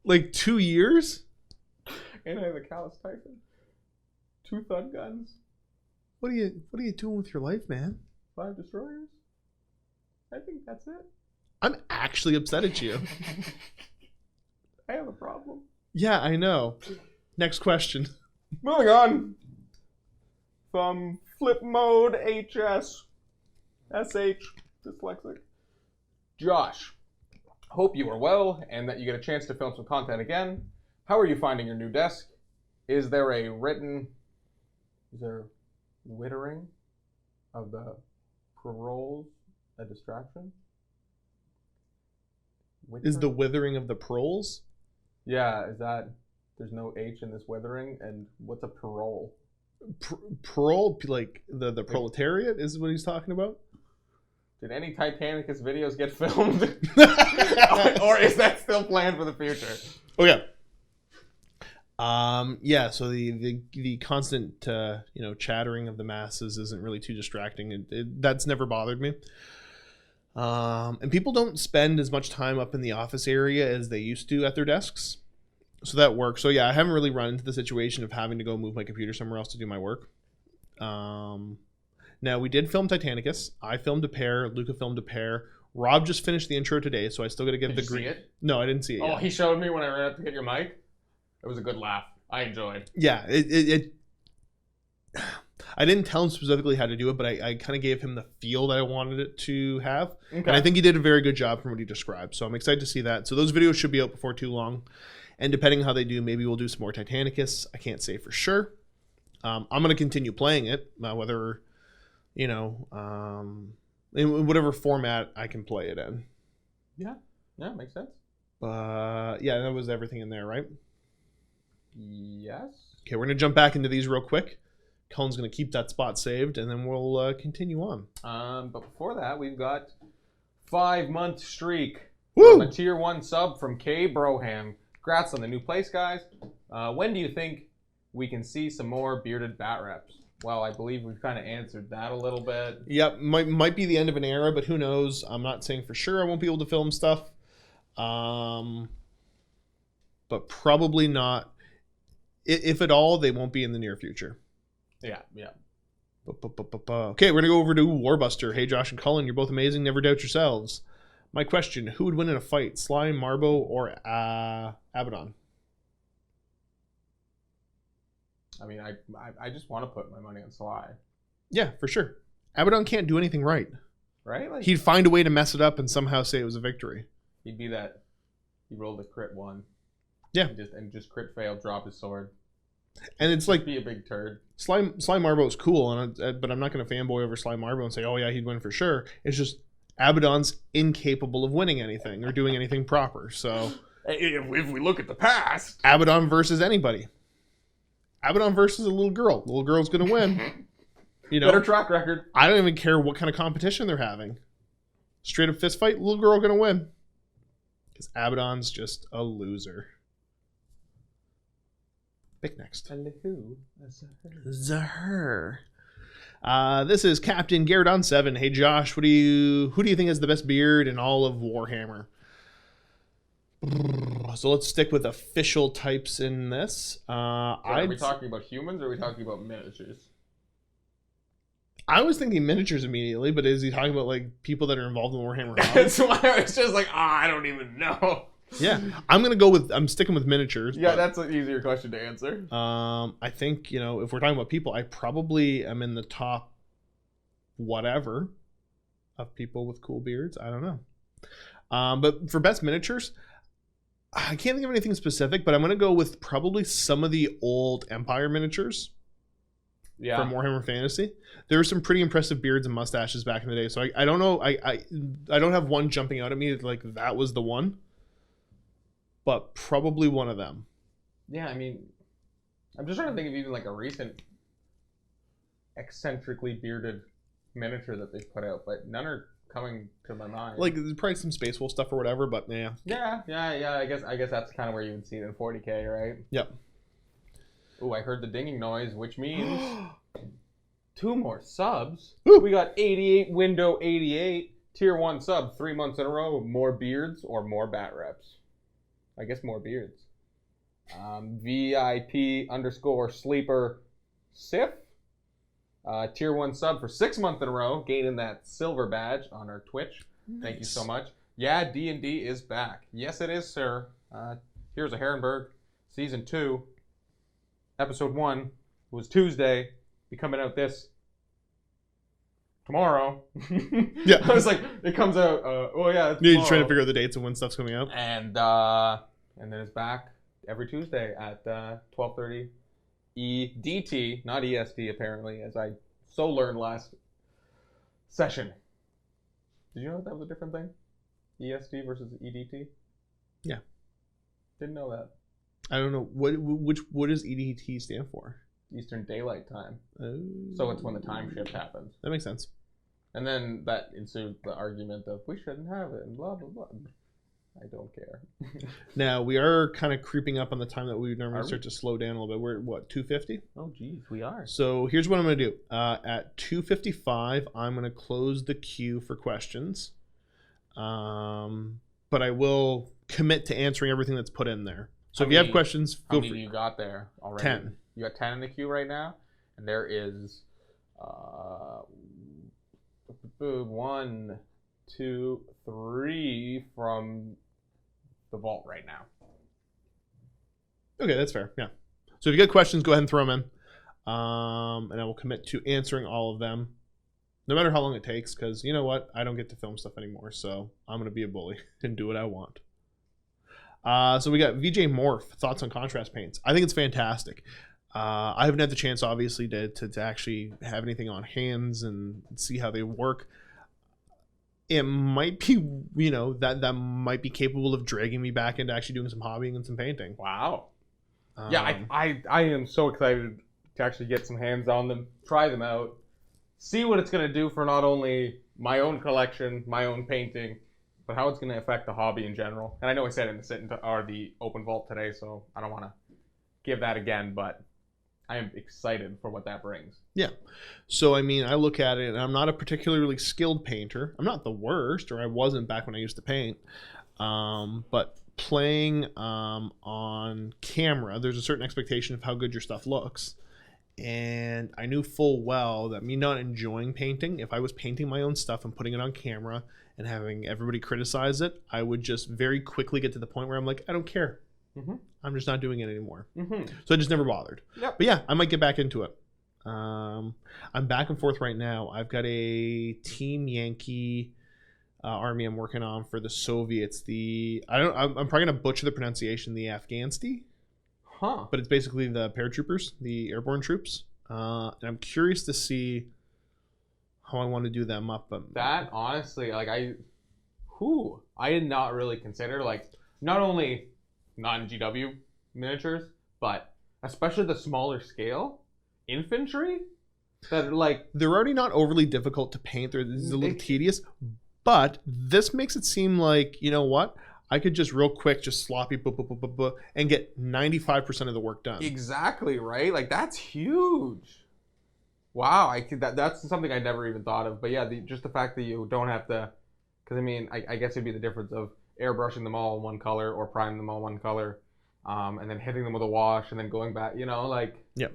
Like 2 years? And I have a Callus Typhon. 2 Thud Guns. What are you doing with your life, man? 5 Destroyers. I think that's it. I'm actually upset at you. I have a problem. Yeah, I know. Next question. Moving on. From Flip Mode HS. SH. Dyslexic. Josh. Hope you are well and that you get a chance to film some content again. How are you finding your new desk? Is there wittering of the paroles a distraction? Is the withering of the proles? Yeah, is that there's no H in this withering? And what's a parole? Parole, like the proletariat is what he's talking about? Did any Titanicus videos get filmed? Or is that still planned for the future? Okay. Yeah, so the constant chattering of the masses isn't really too distracting. That's never bothered me. And people don't spend as much time up in the office area as they used to at their desks. So that works. So yeah, I haven't really run into the situation of having to go move my computer somewhere else to do my work. Now, we did film Titanicus. I filmed a pair. Luca filmed a pair. Rob just finished the intro today, so I still got to give the green. Did you see it? No, I didn't see it yet. He showed me when I ran up to get your mic. It was a good laugh. I enjoyed. Yeah, I didn't tell him specifically how to do it, but I kind of gave him the feel that I wanted it to have. Okay. And I think he did a very good job from what he described. So I'm excited to see that. So those videos should be out before too long. And depending on how they do, maybe we'll do some more Titanicus. I can't say for sure. I'm going to continue playing it, whether, in whatever format I can play it in. Yeah, makes sense. Yeah, that was everything in there, right? Yes. Okay, we're going to jump back into these real quick. Cullen's going to keep that spot saved, and then we'll continue on. But before that, we've got 5-month streak. Woo! A tier 1 sub from K Broham. Congrats on the new place, guys. When do you think we can see some more bearded bat reps? Well, I believe we've kind of answered that a little bit. Yep, might be the end of an era, but who knows? I'm not saying for sure I won't be able to film stuff. But probably not. If at all, they won't be in the near future. Yeah. Okay, we're going to go over to Warbuster. Hey, Josh and Cullen, you're both amazing. Never doubt yourselves. My question, who would win in a fight, Sly, Marbo, or Abaddon? I mean, I just want to put my money on Sly. Yeah, for sure. Abaddon can't do anything right. Right? Like, he'd find a way to mess it up and somehow say it was a victory. He'd be that. He rolled a crit 1. Yeah. And just crit failed, drop his sword. And it's like, be a big turd. Sly Marbo is cool, but I'm not going to fanboy over Sly Marbo and say, oh yeah, he'd win for sure. It's just Abaddon's incapable of winning anything or doing anything proper. So if we look at the past, Abaddon versus anybody. Abaddon versus a little girl. The little girl's going to win. Better track record. I don't even care what kind of competition they're having. Straight up fist fight, little girl going to win. Because Abaddon's just a loser. Pick next. Zahur. This is Captain Garrodon 7. Hey Josh, who do you think has the best beard in all of Warhammer? So let's stick with official types in this. Are we talking about humans or are we talking about miniatures? I was thinking miniatures immediately, but is he talking about like people that are involved in Warhammer? That's why I was just like, I don't even know. Yeah, I'm sticking with miniatures. Yeah, that's an easier question to answer. I think, if we're talking about people, I probably am in the top whatever of people with cool beards. I don't know. But for best miniatures, I can't think of anything specific, but I'm going to go with probably some of the old Empire miniatures. Yeah. from Warhammer Fantasy. There were some pretty impressive beards and mustaches back in the day. So I don't know. I don't have one jumping out at me like that was the one, but probably one of them. Yeah, I mean, I'm just trying to think of even like a recent eccentrically bearded miniature that they've put out, but none are coming to my mind. Like there's probably some Space Wolf stuff or whatever, but yeah. Yeah. I guess that's kind of where you would see it in 40K, right? Yep. Oh, I heard the dinging noise, which means 2 more subs. Woo. We got 88 window 88 tier 1 sub 3 months in a row. More beards or more bat reps? I guess more beards. VIP _ sleeper Sif. Tier 1 sub for 6 months in a row, gaining that silver badge on our Twitch. Nice. Thank you so much. Yeah, D&D is back. Yes, it is, sir. Here's a Herrenberg. Season 2. Episode 1 was Tuesday. Be coming out this tomorrow. Yeah. I was like, it comes out, You're trying to figure out the dates of when stuff's coming out. And then it's back every Tuesday at 12:30 EDT, not EST apparently, as I so learned last session. Did you know that was a different thing? EST versus EDT? Yeah. Didn't know that. I don't know what does EDT stand for? Eastern Daylight Time. Oh. So it's when the time shift happens. That makes sense. And then that ensued the argument of we shouldn't have it and blah blah blah. I don't care. Now we are kind of creeping up on the time that we would normally start to slow down a little bit. We're at what, 2:50? Oh geez, we are. So here's what I'm going to do. At 2:55, I'm going to close the queue for questions. But I will commit to answering everything that's put in there. So if you have questions, feel free. How many you got there already? 10. You got 10 in the queue right now, and there is 1, 2, 3 from the vault right now. Okay, that's fair. Yeah. So if you got questions, go ahead and throw them in, and I will commit to answering all of them, no matter how long it takes. Because you know what, I don't get to film stuff anymore, so I'm gonna be a bully and do what I want. So we got VJ Morph, thoughts on contrast paints. I think it's fantastic. I haven't had the chance, obviously, to actually have anything on hands and see how they work. It might be, that might be capable of dragging me back into actually doing some hobbying and some painting. Wow. Yeah, I am so excited to actually get some hands on them, try them out, see what it's going to do for not only my own collection, my own painting, but how it's going to affect the hobby in general. And I know I said in the open vault today, so I don't want to give that again, but I am excited for what that brings. Yeah. So, I mean, I look at it, and I'm not a particularly skilled painter. I'm not the worst, or I wasn't back when I used to paint. But playing on camera, there's a certain expectation of how good your stuff looks. And I knew full well that me not enjoying painting, if I was painting my own stuff and putting it on camera and having everybody criticize it, I would just very quickly get to the point where I'm like, I don't care. Mm-hmm. I'm just not doing it anymore. Mm-hmm. So I just never bothered. Yep. But yeah, I might get back into it. I'm back and forth right now. I've got a Team Yankee army I'm working on for the Soviets. I'm probably gonna butcher the pronunciation. The Afghanistan. Huh. But it's basically the paratroopers, the airborne troops. And I'm curious to see how I want to do them up. That honestly, I did not really consider, not only non-GW miniatures, but especially the smaller scale infantry that they're already not overly difficult to paint. They're a little tedious, but this makes it seem like, you know what? I could just real quick, just sloppy, and get 95% of the work done. Exactly, right? That's huge. Wow, that's something I never even thought of. But yeah, just the fact that you don't have to, because I mean, I guess it'd be the difference of airbrushing them all one color or priming them all one color, and then hitting them with a wash and then going back, Yep. Wow,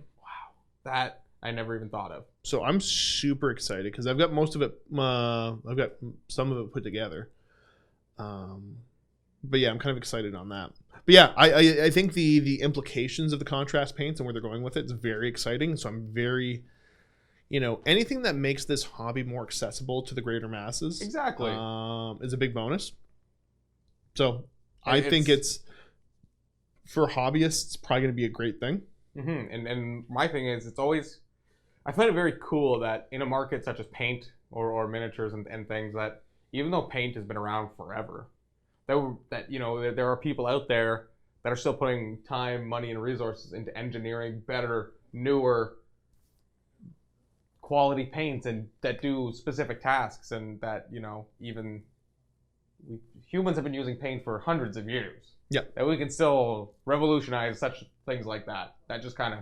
that I never even thought of. So I'm super excited because I've got most of it, I've got some of it put together. But yeah, I'm kind of excited on that. But yeah, I think the implications of the contrast paints and where they're going with it is very exciting. So I'm very, anything that makes this hobby more accessible to the greater masses. Exactly. Is a big bonus. So I think it's, for hobbyists, it's probably going to be a great thing. Mm-hmm. And my thing is, it's always, I find it very cool that in a market such as paint or miniatures and things, that even though paint has been around forever, that you know there are people out there that are still putting time, money, and resources into engineering better, newer, quality paints and that do specific tasks, and that even humans have been using paint for hundreds of years. Yeah. That we can still revolutionize such things like that. That just kind of,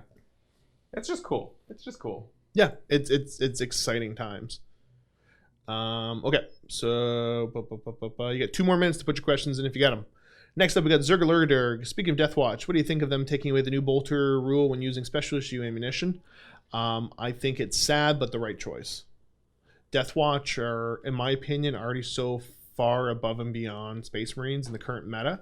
it's just cool. It's just cool. Yeah, it's exciting times. Okay, so you got 2 more minutes to put your questions in if you got them. Next up, we got Zergalurderg. Speaking of Deathwatch, what do you think of them taking away the new bolter rule when using special issue ammunition? I think it's sad, but the right choice. Deathwatch are, in my opinion, already so far above and beyond Space Marines in the current meta.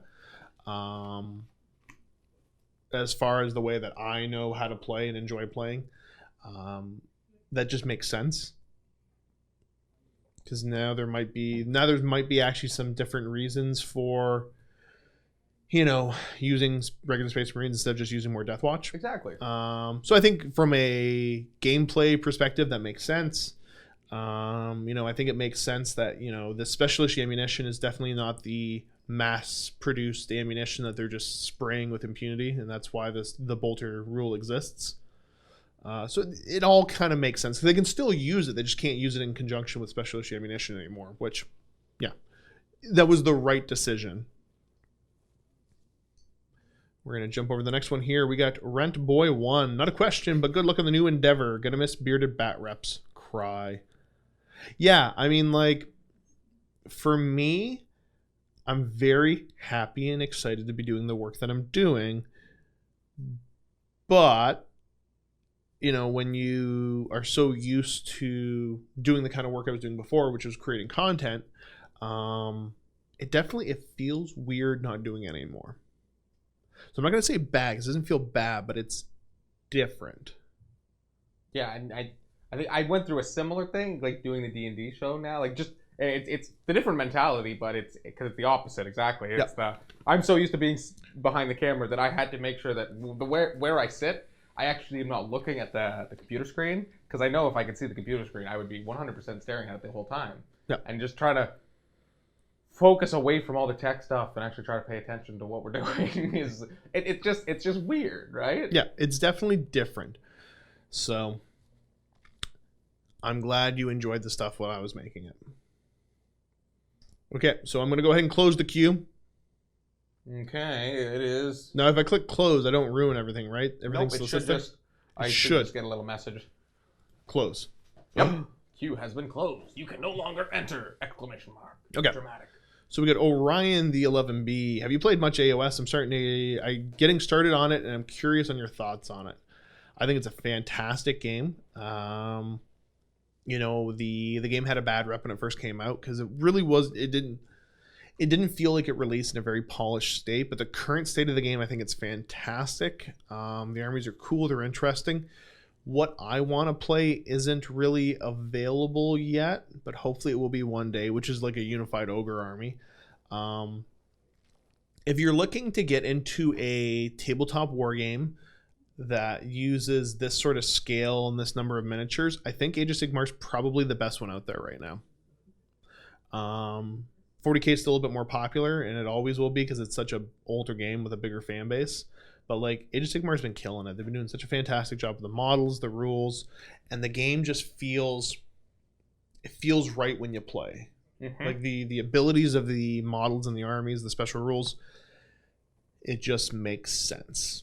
As far as the way that I know how to play and enjoy playing, that just makes sense. Because now there might be actually some different reasons for using regular Space Marines instead of just using more Deathwatch. Exactly. So I think from a gameplay perspective, that makes sense. I think it makes sense that, the special issue ammunition is definitely not the mass-produced ammunition that they're just spraying with impunity, and that's why the bolter rule exists. So it all kind of makes sense. They can still use it, they just can't use it in conjunction with special issue ammunition anymore, which, yeah, that was the right decision. We're going to jump over the next one here. We got Rent Boy 1. Not a question, but good luck on the new endeavor. Gonna miss bearded bat reps. Cry. Yeah, I mean, for me, I'm very happy and excited to be doing the work that I'm doing. But, when you are so used to doing the kind of work I was doing before, which was creating content, it feels weird not doing it anymore. So I'm not going to say bad, because it doesn't feel bad, but it's different. Yeah, and I think I went through a similar thing, doing the D&D show now. It's the different mentality, but it's because it's the opposite exactly. It's I'm so used to being behind the camera that I had to make sure that where I sit, I actually am not looking at the computer screen, because I know if I could see the computer screen, I would be 100% staring at it the whole time. Yeah. And just try to focus away from all the tech stuff and actually try to pay attention to what we're doing it's just weird, right? Yeah, it's definitely different. So I'm glad you enjoyed the stuff while I was making it. Okay, so I'm going to go ahead and close the queue. Okay, it is. Now, if I click close, I don't ruin everything, right? Everything's Nope, I should just get a little message. Close. Yep. Queue has been closed. You can no longer enter! ! Okay. Dramatic. So we got Orion the 11B. Have you played much AOS? I'm getting started on it, and I'm curious on your thoughts on it. I think it's a fantastic game. The game had a bad rep when it first came out, because it didn't feel like it released in a very polished state, but the current state of the game, I think it's fantastic. The armies are cool, they're interesting. What I want to play isn't really available yet, but hopefully it will be one day, which is like a unified ogre army. If you're looking to get into a tabletop war game that uses this sort of scale and this number of miniatures, I think Age of Sigmar is probably the best one out there right now. 40k is still a bit more popular, and it always will be because it's such an older game with a bigger fan base. But Age of Sigmar has been killing it. They've been doing such a fantastic job with the models, the rules, and the game just feels right when you play. Mm-hmm. The abilities of the models and the armies, the special rules, it just makes sense.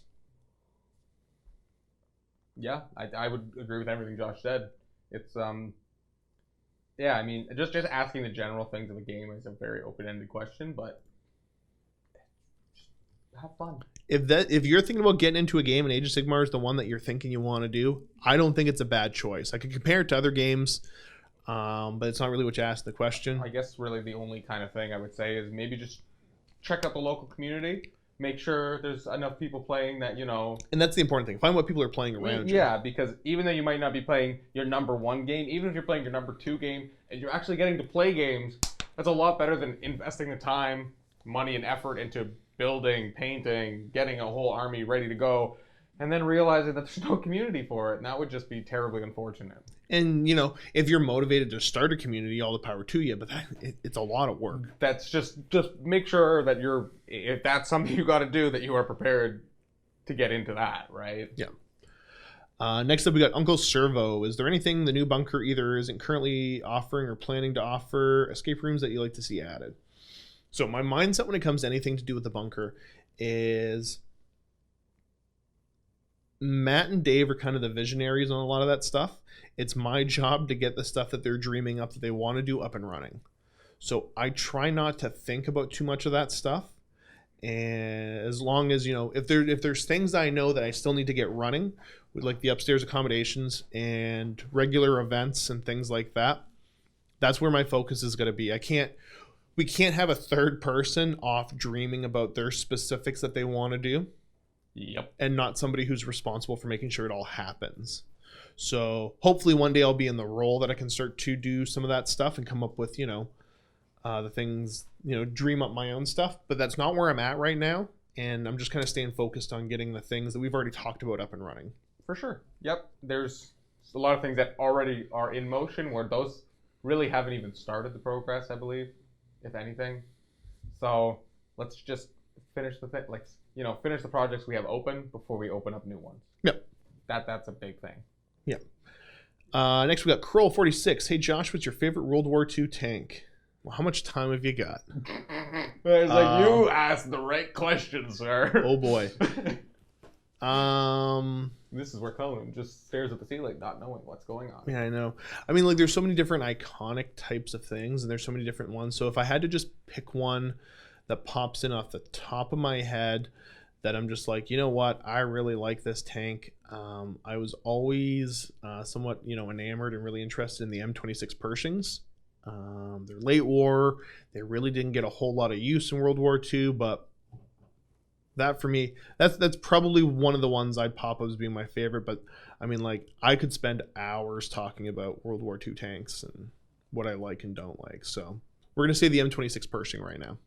Yeah, I would agree with everything Josh said. It's yeah, I mean, just asking the general things of the game is a very open-ended question, but just have fun. If you're thinking about getting into a game and Age of Sigmar is the one that you're thinking you want to do, I don't think it's a bad choice. I could compare it to other games, but it's not really what you asked the question. I guess really the only kind of thing I would say is maybe just check out the local community. Make sure there's enough people playing that, And that's the important thing. Find what people are playing around you. Yeah, because even though you might not be playing your number 1 game, even if you're playing your number 2 game, and you're actually getting to play games, that's a lot better than investing the time, money, and effort into building, painting, getting a whole army ready to go, And then realizing that there's no community for it, and that would just be terribly unfortunate. And, if you're motivated to start a community, all the power to you, but it's a lot of work. That's just make sure that if that's something you got to do, that you are prepared to get into that, right? Yeah. Next up, we got Uncle Servo. Is there anything the new bunker either isn't currently offering or planning to offer escape rooms that you like to see added? So my mindset when it comes to anything to do with the bunker is Matt and Dave are kind of the visionaries on a lot of that stuff. It's my job to get the stuff that they're dreaming up that they want to do up and running. So I try not to think about too much of that stuff. And as long as, if there's things I know that I still need to get running, with like the upstairs accommodations and regular events and things like that, that's where my focus is going to be. We can't have a third person off dreaming about their specifics that they want to do. Yep. And not somebody who's responsible for making sure it all happens. So hopefully one day I'll be in the role that I can start to do some of that stuff and come up with, the things, dream up my own stuff. But that's not where I'm at right now. And I'm just kind of staying focused on getting the things that we've already talked about up and running. For sure. Yep. There's a lot of things that already are in motion where those really haven't even started the progress, I believe, if anything. So let's just finish finish the projects we have open before we open up new ones. Yep. That's a big thing. Yep. Next we got Kroll46. Hey Josh, what's your favorite World War II tank? Well, how much time have you got? It's like you asked the right question, sir. Oh boy. This is where Cullen just stares at the ceiling, not knowing what's going on. Yeah, I know. I mean, there's so many different iconic types of things, and there's so many different ones. So if I had to just pick one that pops in off the top of my head that I'm just like, you know what, I really like this tank. I was always somewhat, enamored and really interested in the M26 Pershings. They're late war. They really didn't get a whole lot of use in World War II, but that for me, that's probably one of the ones I'd pop up as being my favorite. But I mean, I could spend hours talking about World War II tanks and what I like and don't like. So we're going to say the M26 Pershing right now.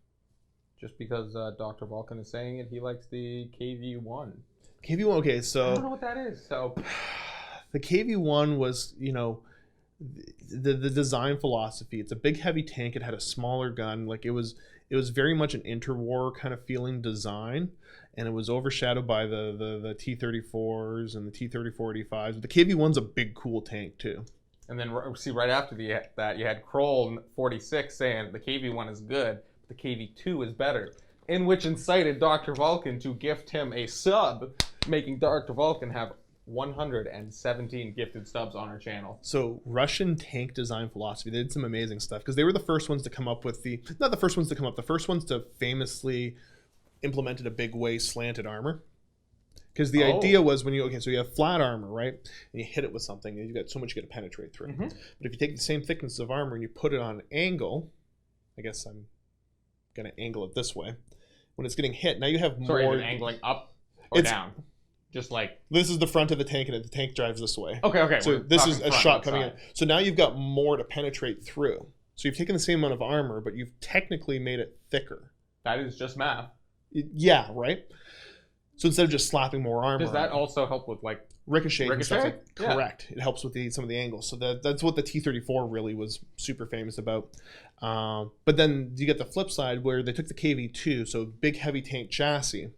Just because Dr. Vulcan is saying it, he likes the KV-1. KV-1, okay, so... I don't know what that is, so... The KV-1 was, the design philosophy. It's a big, heavy tank. It had a smaller gun. It was very much an interwar kind of feeling design, and it was overshadowed by the T-34s and the T-34-85s. But the KV-1's a big, cool tank, too. And then, see, right after that, you had Kroll 46 saying the KV-1 is good, the KV-2 is better, in which incited Dr. Vulcan to gift him a sub, making Dr. Vulcan have 117 gifted subs on our channel. So Russian tank design philosophy, they did some amazing stuff because they were the first ones to come up with the first ones to famously implemented a big way slanted armor. Because the idea was so you have flat armor, right? And you hit it with something and you've got so much you got to penetrate through. Mm-hmm. But if you take the same thickness of armor and you put it on an angle, I guess I'm going to angle it this way. When it's getting hit, now you have more... Sorry, is it angling up or down? Just like... This is the front of the tank, and the tank drives this way. Okay. So this is a shot coming in. So now you've got more to penetrate through. So you've taken the same amount of armor, but you've technically made it thicker. That is just math. Yeah, right? So instead of just slapping more armor... Does that also help with, ricochet and stuff like that? Yeah. Correct. It helps with some of the angles. So that's what the T-34 really was super famous about. But then you get the flip side where they took the KV-2, so big heavy tank chassis,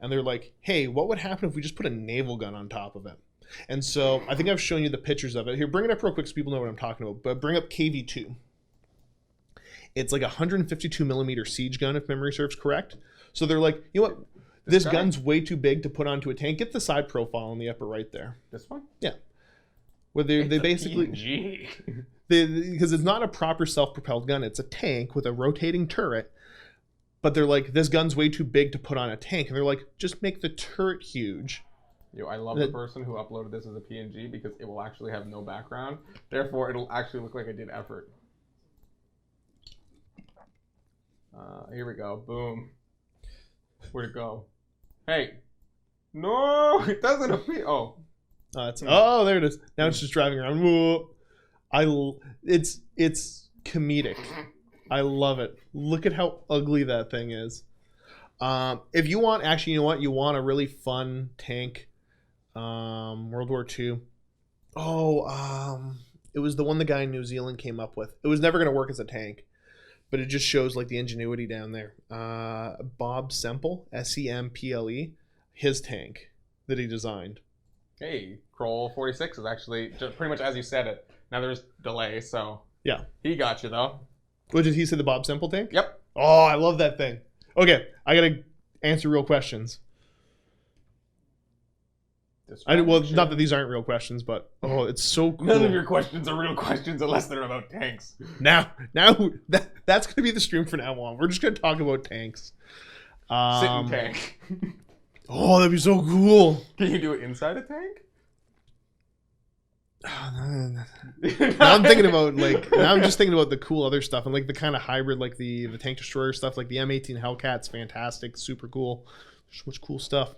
and they're like, hey, what would happen if we just put a naval gun on top of it? And so I think I've shown you the pictures of it. Here, bring it up real quick so people know what I'm talking about. But bring up KV-2. It's like a 152 millimeter siege gun, if memory serves correct. So they're like, you know what? This gun's way too big to put onto a tank. Get the side profile on the upper right there. This one? Yeah. Where they basically... PNG. Because it's not a proper self-propelled gun. It's a tank with a rotating turret. But they're like, this gun's way too big to put on a tank. And they're like, just make the turret huge. I love the person who uploaded this as a PNG because it will actually have no background. Therefore, it'll actually look like I did effort. Here we go. Boom. Where'd it go? Hey. No, it doesn't appear. Oh. There it is. Now it's just driving around. Whoa. It's comedic. I love it. Look at how ugly that thing is. If you want, actually, you know what? You want a really fun tank World War II. Oh, it was the one the guy in New Zealand came up with. It was never going to work as a tank, but it just shows like the ingenuity down there. Bob Semple, Semple, his tank that he designed. Hey, Kroll 46 is actually just pretty much as you said it. Now there's delay, so Yeah. he got you though. What did he say? The Bob Semple tank? Yep. Oh, I love that thing. Okay, I gotta answer real questions. Well, not that these aren't real questions, but oh, it's so cool. None of your questions are real questions unless they're about tanks. Now that's gonna be the stream from now on. We're just gonna talk about tanks. Sitting tank. Oh, that'd be so cool. Can you do it inside a tank? Now I'm thinking about now I'm just thinking about the cool other stuff and like the kind of hybrid, like the tank destroyer stuff, like the M18 Hellcat's fantastic, super cool. So much cool stuff.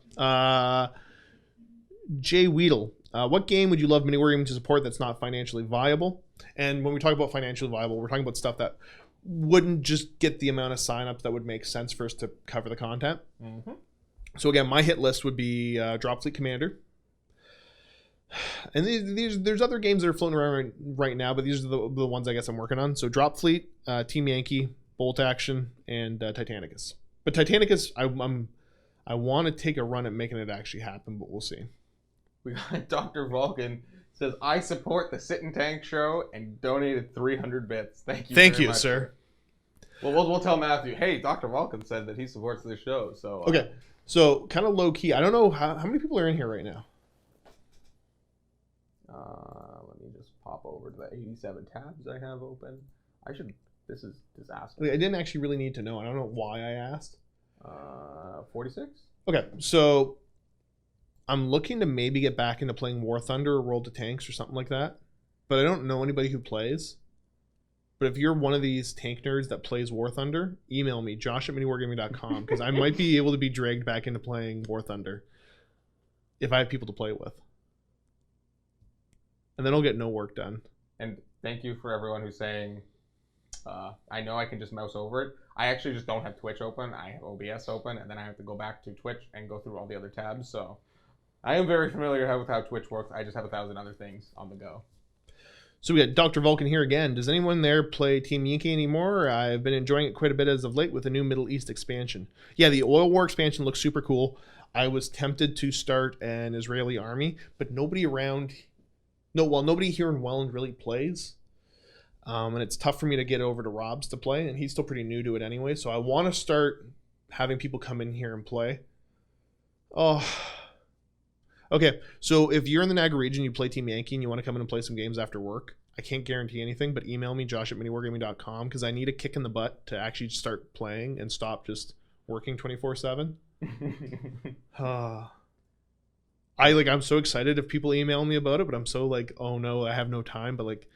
Jay Weedle, what game would you love MiniWarGaming to support that's not financially viable? And when we talk about financially viable, we're talking about stuff that wouldn't just get the amount of signups that would make sense for us to cover the content. Mm-hmm. So again, my hit list would be Drop Fleet Commander. And there's other games that are floating around right now, but these are the ones I guess I'm working on. So Drop Fleet, Team Yankee, Bolt Action, and Titanicus. But Titanicus, I want to take a run at making it actually happen, but we'll see. We got Dr. Vulcan says, I support the Sit and Tank show and donated 300 bits. Thank you. Thank you, much. sir. Well, we'll tell Matthew, hey, Dr. Vulcan said that he supports this show. So okay. So kind of low key. I don't know how many people are in here right now. Let me just pop over to the 87 tabs I have open. This is disaster. I didn't actually really need to know. I don't know why I asked. 46? Okay, so I'm looking to maybe get back into playing War Thunder or World of Tanks or something like that. But I don't know anybody who plays. But if you're one of these tank nerds that plays War Thunder, email me, josh@miniwargaming.com, because I might be able to be dragged back into playing War Thunder if I have people to play with. And then I'll get no work done. And thank you for everyone who's saying, I know I can just mouse over it. I actually just don't have Twitch open. I have OBS open, and then I have to go back to Twitch and go through all the other tabs. So I am very familiar with how Twitch works. I just have 1,000 other things on the go. So we got Dr. Vulcan here again. Does anyone there play Team Yankee anymore? I've been enjoying it quite a bit as of late with the new Middle East expansion. Yeah, the Oil War expansion looks super cool. I was tempted to start an Israeli army, but nobody around... nobody here in Welland really plays. And it's tough for me to get over to Rob's to play, and he's still pretty new to it anyway. So I want to start having people come in here and play. Oh... Okay, so if you're in the Niagara region, you play Team Yankee, and you want to come in and play some games after work, I can't guarantee anything, but email me, josh@miniwargaming.com, because I need a kick in the butt to actually start playing and stop just working 24/7. I'm so excited if people email me about it, but I'm so like, oh no, I have no time. But like,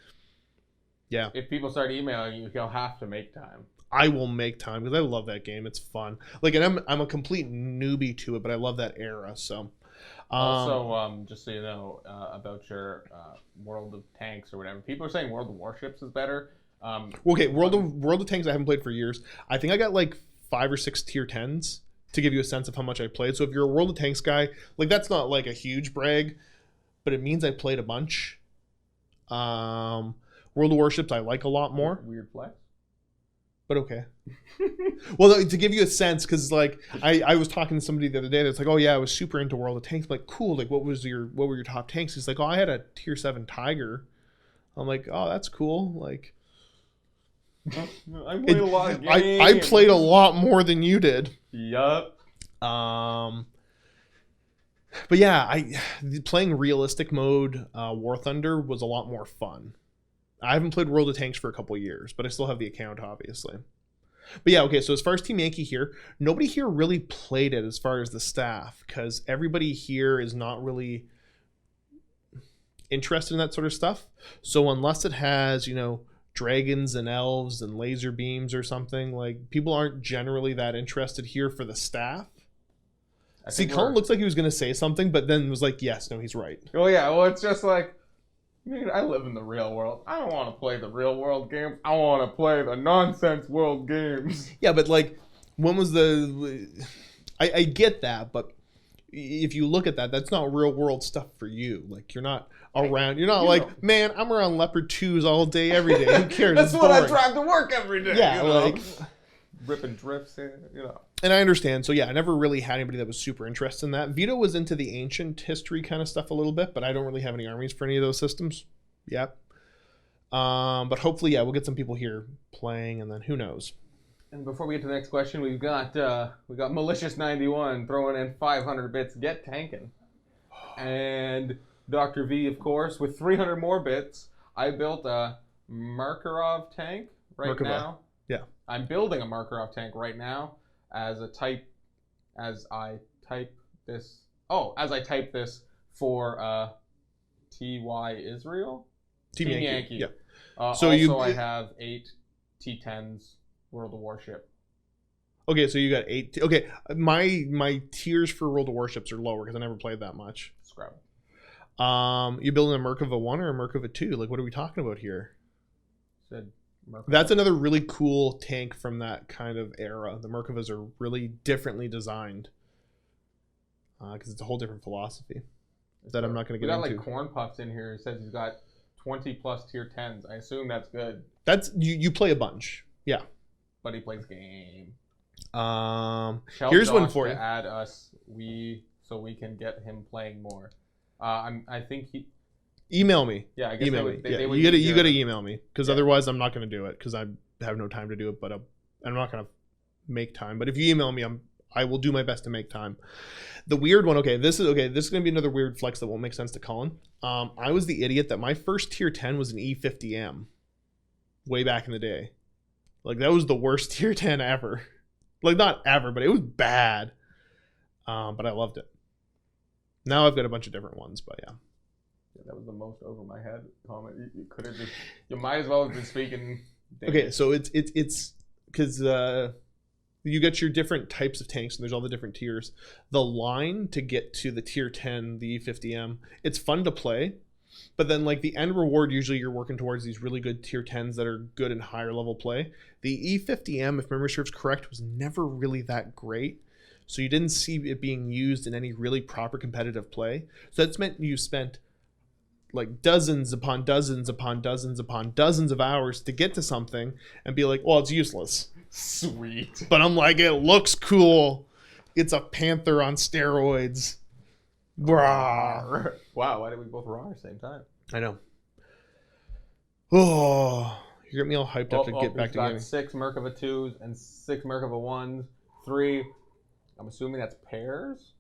yeah. If people start emailing you, you'll have to make time. I will make time because I love that game. It's fun. Like, and I'm a complete newbie to it, but I love that era. So. Also, just so you know about your World of Tanks or whatever, people are saying World of Warships is better. Okay, World of Tanks I haven't played for years. I think I got like 5 or 6 tier 10s to give you a sense of how much I played. So if you're a World of Tanks guy, like that's not like a huge brag, but it means I played a bunch. World of Warships I like a lot more. Weird flex. But okay. Well, to give you a sense, because like I was talking to somebody the other day that's like, oh yeah, I was super into World of Tanks. I'm like, cool. Like, what were your top tanks? He's like, oh, I had a tier 7 Tiger. I'm like, oh, that's cool. Like, I played a lot of games. I played a lot more than you did. Yup. But yeah, playing realistic mode War Thunder was a lot more fun. I haven't played World of Tanks for a couple of years, but I still have the account, obviously. But yeah, okay, so as far as Team Yankee here, nobody here really played it as far as the staff, because everybody here is not really interested in that sort of stuff. So unless it has, dragons and elves and laser beams or something, like, people aren't generally that interested here for the staff. See, Colin looks like he was going to say something, but then was like, yes, no, he's right. Oh yeah, well, it's just like, I live in the real world. I don't want to play the real world games. I want to play the nonsense world games. Yeah, but like, when was I get that, but if you look at that, that's not real world stuff for you. Like you're not around. You're not You like, know. man, I'm around Leopard 2s all day, every day. Who cares? That's It's what I boring. drive to work every day. Yeah, you know? like. Ripping drifts, you know. And I understand. So yeah, I never really had anybody that was super interested in that. Vito was into the ancient history kind of stuff a little bit, but I don't really have any armies for any of those systems. Yep. But hopefully, yeah, we'll get some people here playing, and then who knows. And before we get to the next question, we got Malicious 91 throwing in 500 bits. Get tanking. And Dr. V, of course, with 300 more bits. I built a Makarov tank right now. Yeah. I'm building a Makarov tank right now as I type this for TY Israel. Team Yankee. Yeah. So also I have 8 T10s World of Warship. Okay, so you got 8. Okay, my tiers for World of Warships are lower because I never played that much. Scrub. You building a Merkava 1 or a Merkava 2? Like, what are we talking about here? Said Merkava. That's another really cool tank from that kind of era. The Merkavas are really differently designed because it's a whole different philosophy that I'm not going to We get got into. like Corn Puffs in here. It says he's got 20 plus tier 10s. I assume that's good, That's you play a bunch. Yeah. but he plays game. Here's Here's one for you. To add us, so we can get him playing more. I think he. Email me. Yeah, I guess Email they me. would, they, Yeah, they would you gotta email me because Yeah. otherwise I'm not gonna do it because I have no time to do it. But I'm not gonna make time. But if you email me, I will do my best to make time. The weird one. Okay, this is gonna be another weird flex that won't make sense to Colin. I was the idiot that my first tier 10 was an E50M, way back in the day. Like that was the worst tier 10 ever. Like not ever, but it was bad. But I loved it. Now I've got a bunch of different ones, but yeah. That was the most over my head comment. You could have just. You might as well have been speaking. Okay, so it's because you get your different types of tanks and there's all the different tiers. The line to get to the tier 10, the E50M, it's fun to play, but then like the end reward, usually you're working towards these really good tier 10s that are good in higher level play. The E50M, if memory serves correct, was never really that great. So you didn't see it being used in any really proper competitive play. So that's meant you spent like dozens upon dozens upon dozens upon dozens of hours to get to something and be like, well, it's useless. Sweet. But I'm like, it looks cool. It's a panther on steroids. Brah. Wow, why did we both wrong at the same time? I know. Oh, you get me all hyped up to get back to got gaming. 6 Merkava 2s and 6 Merkava 1s. 3, I'm assuming that's pairs?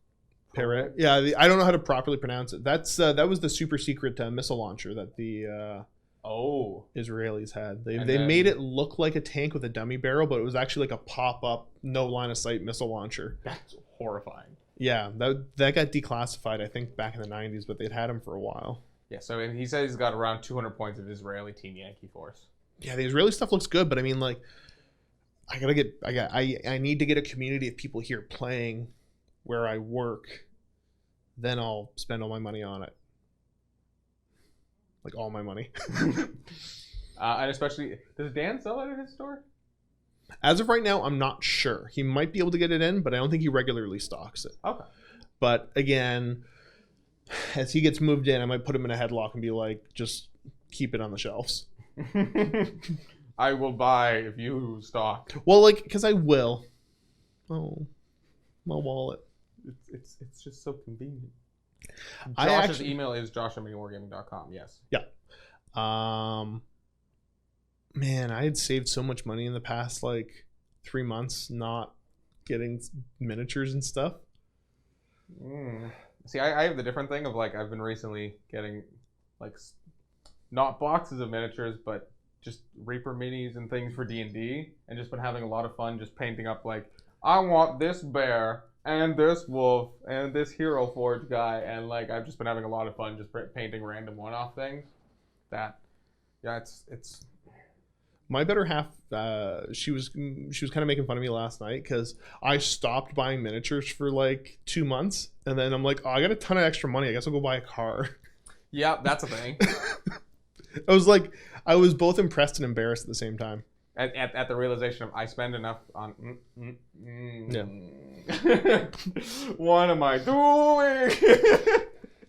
Parrot. Yeah, I don't know how to properly pronounce it. That was the super secret missile launcher that the Israelis had. They then- made it look like a tank with a dummy barrel, but it was actually like a pop-up, no line of sight missile launcher. That's horrifying. Yeah, that got declassified, I think, back in the 90s, but they'd had him for a while. Yeah, so he says he's got around 200 points of Israeli Team Yankee force. Yeah, the Israeli stuff looks good, but I mean, like, I need to get a community of people here playing where I work. Then I'll spend all my money on it. Like all my money. And especially, does Dan sell it at his store? As of right now, I'm not sure. He might be able to get it in, but I don't think he regularly stocks it. Okay. But again, as he gets moved in, I might put him in a headlock and be like, just keep it on the shelves. I will buy if you stock. Well, like, because I will. Oh, my wallet. It's just so convenient. I Josh's actually- email is josh@miniwargaming.com. Yes. Yeah. Man, I had saved so much money in the past like 3 months not getting miniatures and stuff. See, I have the different thing of like I've been recently getting like not boxes of miniatures, but just Reaper minis and things for D&D, and just been having a lot of fun just painting up like I want this bear and this wolf and this Hero Forge guy, and like I've just been having a lot of fun just painting random one-off things. It's My better half, she was kind of making fun of me last night because I stopped buying miniatures for like 2 months, and then I'm like, oh, I got a ton of extra money. I guess I'll go buy a car. yeah, that's a thing. I was like, I was both impressed and embarrassed at the same time. At the realization of I spend enough on. Yeah. What am I doing?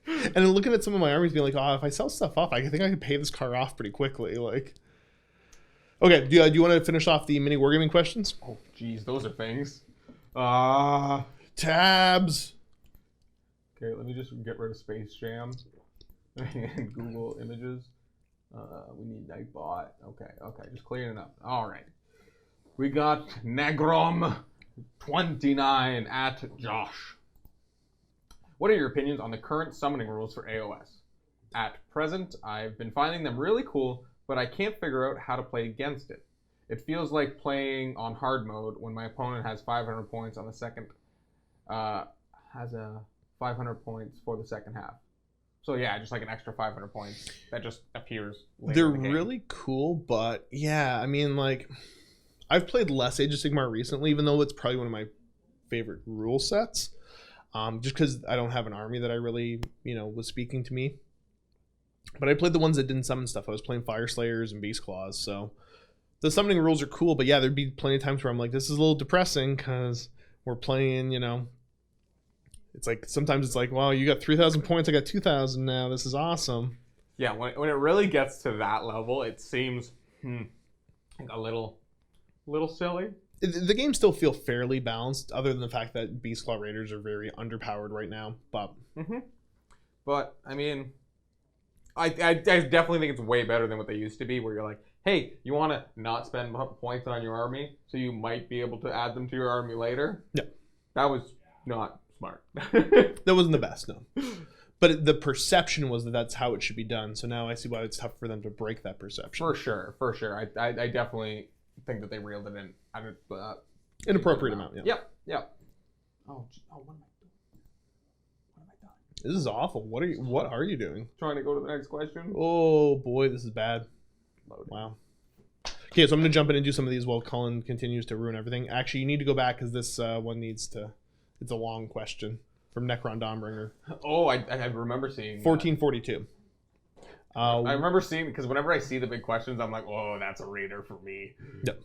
And then looking at some of my armies, being like, oh, if I sell stuff off, I think I could pay this car off pretty quickly. Like, okay, do you want to finish off the mini wargaming questions? Oh, geez, those are things. Tabs. Okay, let me just get rid of Space Jam and Google Images. We need Nightbot. Okay, just clearing it up. All right. We got Negrom29 at Josh. What are your opinions on the current summoning rules for AOS? At present, I've been finding them really cool, but I can't figure out how to play against it. It feels like playing on hard mode when my opponent has 500 points on the second, has a 500 points for the second half. So yeah, just like an extra 500 points that just appears later They're in the game. really cool, but yeah, I mean, like, I've played less Age of Sigmar recently, even though it's probably one of my favorite rule sets. Just because I don't have an army that I really, was speaking to me. But I played the ones that didn't summon stuff. I was playing Fire Slayers and Beast Claws, so the summoning rules are cool. But yeah, there'd be plenty of times where I'm like, this is a little depressing because we're playing, it's like sometimes it's like, wow, you got 3,000 points, I got 2,000 now. This is awesome. Yeah, when it really gets to that level, it seems a little silly. The games still feel fairly balanced, other than the fact that Beast Claw Raiders are very underpowered right now. But I mean, I definitely think it's way better than what they used to be, where you're like, hey, you want to not spend points on your army, so you might be able to add them to your army later? Yeah. That was not smart. That wasn't the best, no. But the perception was that that's how it should be done. So now I see why it's tough for them to break that perception. For sure. I definitely think that they reeled it in. An appropriate amount, yeah. Yep. Oh, what am I doing? This is awful. What are you doing? Trying to go to the next question. Oh boy, this is bad. Loading. Wow. Okay, so I'm going to jump in and do some of these while Cullen continues to ruin everything. Actually, you need to go back because this one needs to... It's a long question from Necron Dawnbringer. Oh, I remember seeing 1442. I remember seeing, because whenever I see the big questions, I'm like, oh, that's a raider for me. Yep.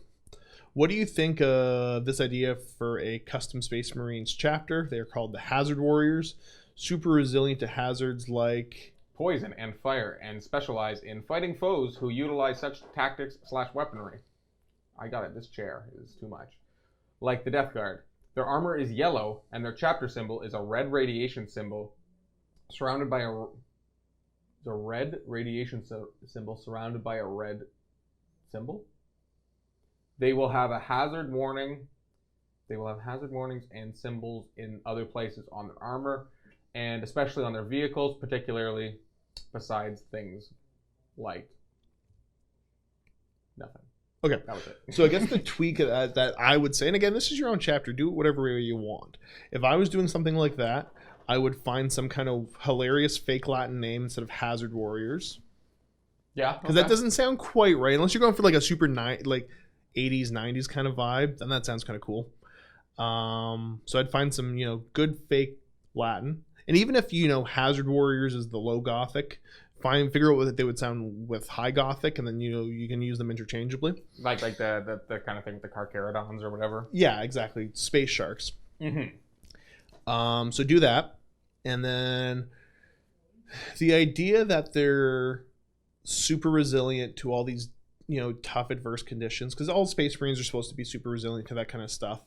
What do you think of this idea for a custom Space Marines chapter? They are called the Hazard Warriors. Super resilient to hazards like... poison and fire, and specialize in fighting foes who utilize such tactics/weaponry. I got it. This chair is too much. Like the Death Guard. Their armor is yellow, and their chapter symbol is a red radiation symbol surrounded by a... The red radiation symbol surrounded by a red symbol. They will have a hazard warning. They will have hazard warnings and symbols in other places on their armor, and especially on their vehicles, particularly besides things like nothing. Okay. That was it. So I guess the tweak that I would say, and again, this is your own chapter, do it whatever way you want. If I was doing something like that, I would find some kind of hilarious fake Latin name instead of Hazard Warriors. Yeah. Because that doesn't sound quite right. Unless you're going for like a super 80s, 90s kind of vibe, then that sounds kind of cool. So I'd find some, good fake Latin. And even if, Hazard Warriors is the low Gothic, figure out what they would sound with high Gothic, and then, you can use them interchangeably. Like the kind of thing with the Carcharodons or whatever. Yeah, exactly. Space Sharks. Mm-hmm. So do that. And then the idea that they're super resilient to all these, tough adverse conditions, because all Space Marines are supposed to be super resilient to that kind of stuff.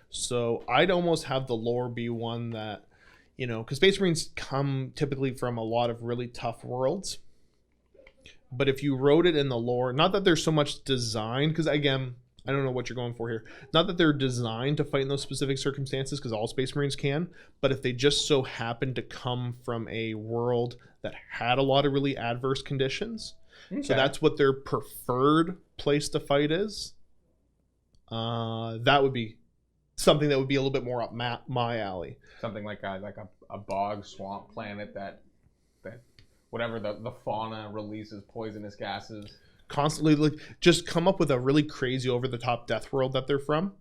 So I'd almost have the lore be one that, because Space Marines come typically from a lot of really tough worlds. But if you wrote it in the lore, not that there's so much designed, because again, I don't know what you're going for here. Not that they're designed to fight in those specific circumstances, because all Space Marines can, but if they just so happen to come from a world that had a lot of really adverse conditions, so that's what their preferred place to fight is, that would be something that would be a little bit more up my alley. Something like a bog swamp planet that whatever the fauna releases poisonous gases. Constantly, just come up with a really crazy over-the-top death world that they're from,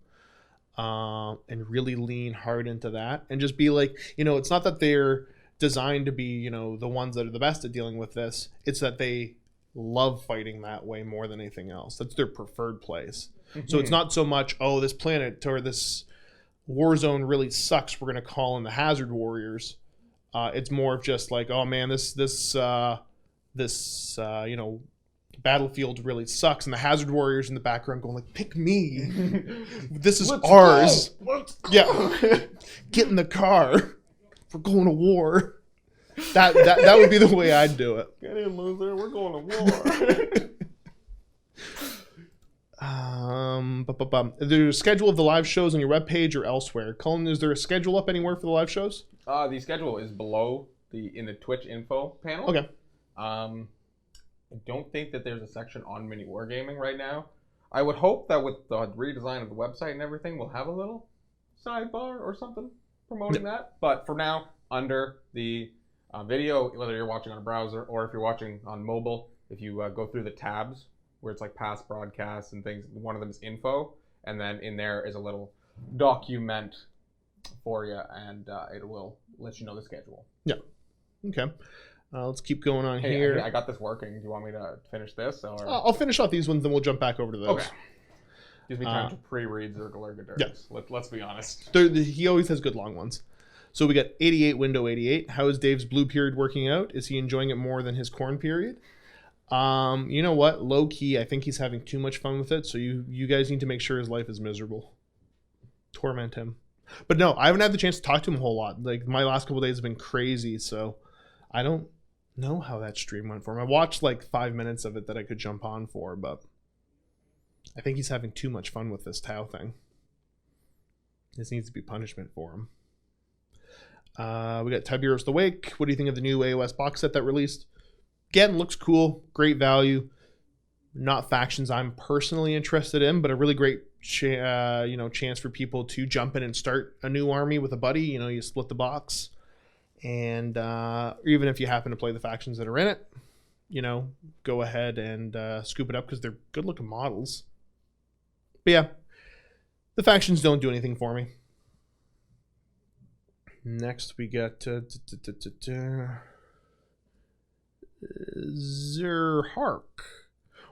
and really lean hard into that, and just be like, it's not that they're designed to be, the ones that are the best at dealing with this. It's that they love fighting that way more than anything else. That's their preferred place. So it's not so much, oh, this planet or this war zone really sucks, we're going to call in the hazard warriors. It's more of just like, oh man, this battlefield really sucks, and the hazard warriors in the background going like, pick me. This is ours. Yeah. Get in the car. We're going to war. That would be the way I'd do it. Get in, loser. We're going to war. There's a schedule of the live shows on your webpage or elsewhere. Colin, is there a schedule up anywhere for the live shows? The schedule is below in the Twitch info panel. Okay. I don't think that there's a section on MiniWarGaming right now. I would hope that with the redesign of the website and everything, we'll have a little sidebar or something promoting that. But for now, under the video, whether you're watching on a browser or if you're watching on mobile, if you go through the tabs where it's like past broadcasts and things, one of them is info, and then in there is a little document for you, and it will let you know the schedule. Yeah. Okay. Let's keep going on Hey, here. I got this working. Do you want me to finish this? Or? I'll finish off these ones, then we'll jump back over to those. Okay. Gives me time to pre-read Zerglergaders. Yeah. Let's be honest. He always has good long ones. So we got 88 window 88. How is Dave's blue period working out? Is he enjoying it more than his corn period? You know what? Low key, I think he's having too much fun with it. So you guys need to make sure his life is miserable. Torment him. But no, I haven't had the chance to talk to him a whole lot. Like my last couple of days have been crazy, so I don't know how that stream went for him. I watched like 5 minutes of it that I could jump on for, but I think he's having too much fun with this Tau thing. This needs to be punishment for him. We got Tiberius the Wake. What do you think of the new AOS box set that released? Again, looks cool. Great value. Not factions I'm personally interested in, but a really great chance for people to jump in and start a new army with a buddy. You split the box. And even if you happen to play the factions that are in it, go ahead and scoop it up because they're good looking models. But yeah, the factions don't do anything for me. Next we got Zerhark.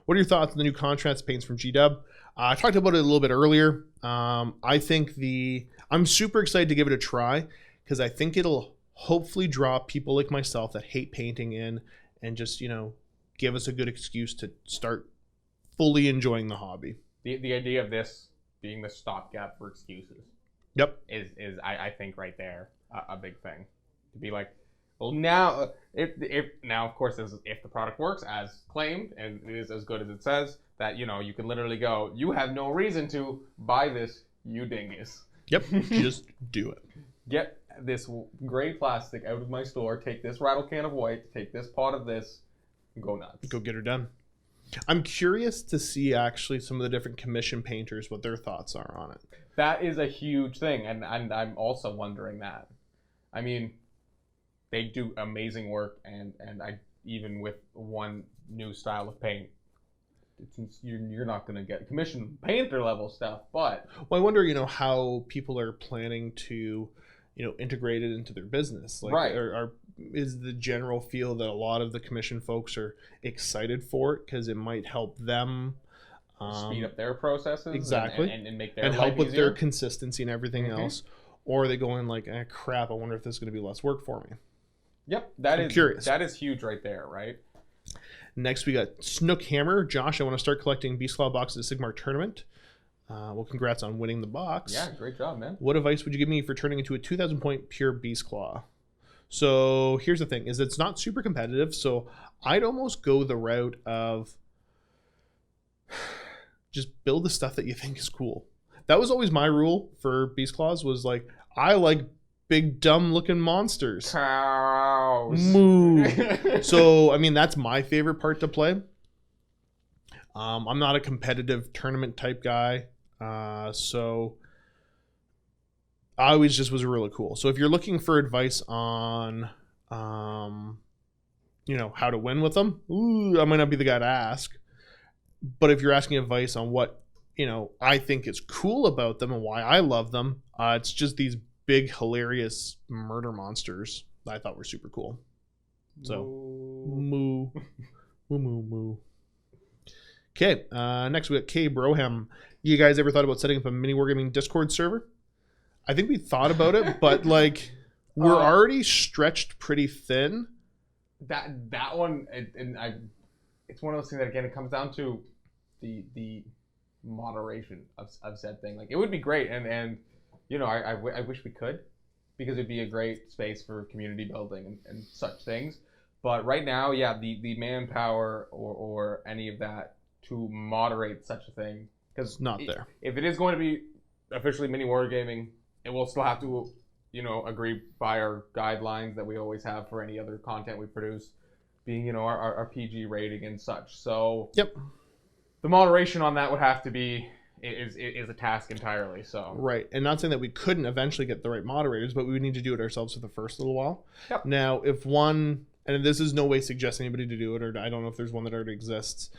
What are your thoughts on the new contrast paints from GW? I talked about it a little bit earlier. I think I'm super excited to give it a try because I think it'll hopefully draw people like myself that hate painting in and just, give us a good excuse to start fully enjoying the hobby. The idea of this being the stopgap for excuses. Yep. Is I think right there a big thing. To be like, well, now if of course if the product works as claimed and it is as good as it says, that you can literally go, you have no reason to buy this, you dingus. Yep. Just do it. Get this gray plastic out of my store, take this rattle can of white, take this pot of this, and go nuts. Go get her done. I'm curious to see actually some of the different commission painters, what their thoughts are on it. That is a huge thing, and I'm also wondering that. I mean, they do amazing work, and I even with one new style of paint, you're not going to get commission painter level stuff, but... Well, I wonder, how people are planning to, integrate it into their business. Like, right. Is the general feel that a lot of the commission folks are excited for it because it might help them speed up their processes, exactly, and make their and life help with easier. their consistency and everything else, or are they going like, crap, I wonder if this is going to be less work for me. Yep, I'm curious. That is huge right there, right? Next we got Snook Hammer. Josh, I want to start collecting Beast Claw boxes at Sigmar Tournament. Well, congrats on winning the box. Yeah, great job, man. What advice would you give me for turning into a 2,000 point pure Beast Claw? So here's the thing, is it's not super competitive, so I'd almost go the route of just build the stuff that you think is cool. That was always my rule for Beast Claws, was like, I like big dumb looking monsters. Cows. Moo. So, I mean, that's my favorite part to play. I'm not a competitive tournament type guy, so I always just was really cool. So if you're looking for advice on, how to win with them, I might not be the guy to ask. But if you're asking advice on what, I think is cool about them and why I love them, it's just these big, hilarious murder monsters that I thought were super cool. So, moo. Moo moo moo. Okay, next we got K Broham. You guys ever thought about setting up a MiniWarGaming Discord server? I think we thought about it, but like we're already stretched pretty thin. That one, it's one of those things that again it comes down to the moderation of said thing. Like it would be great, and you know I wish we could, because it'd be a great space for community building and such things. But right now, yeah, the manpower or any of that to moderate such a thing, because not there. If it is going to be officially MiniWarGaming, it will still have to, you know, agree by our guidelines that we always have for any other content we produce, being, you know, our PG rating and such. So yep, the moderation on that would have to be is a task entirely. So right, and not saying that we couldn't eventually get the right moderators, but we would need to do it ourselves for the first little while. Yep. Now, if one, and this is no way suggesting anybody to do it, or I don't know if there's one that already exists,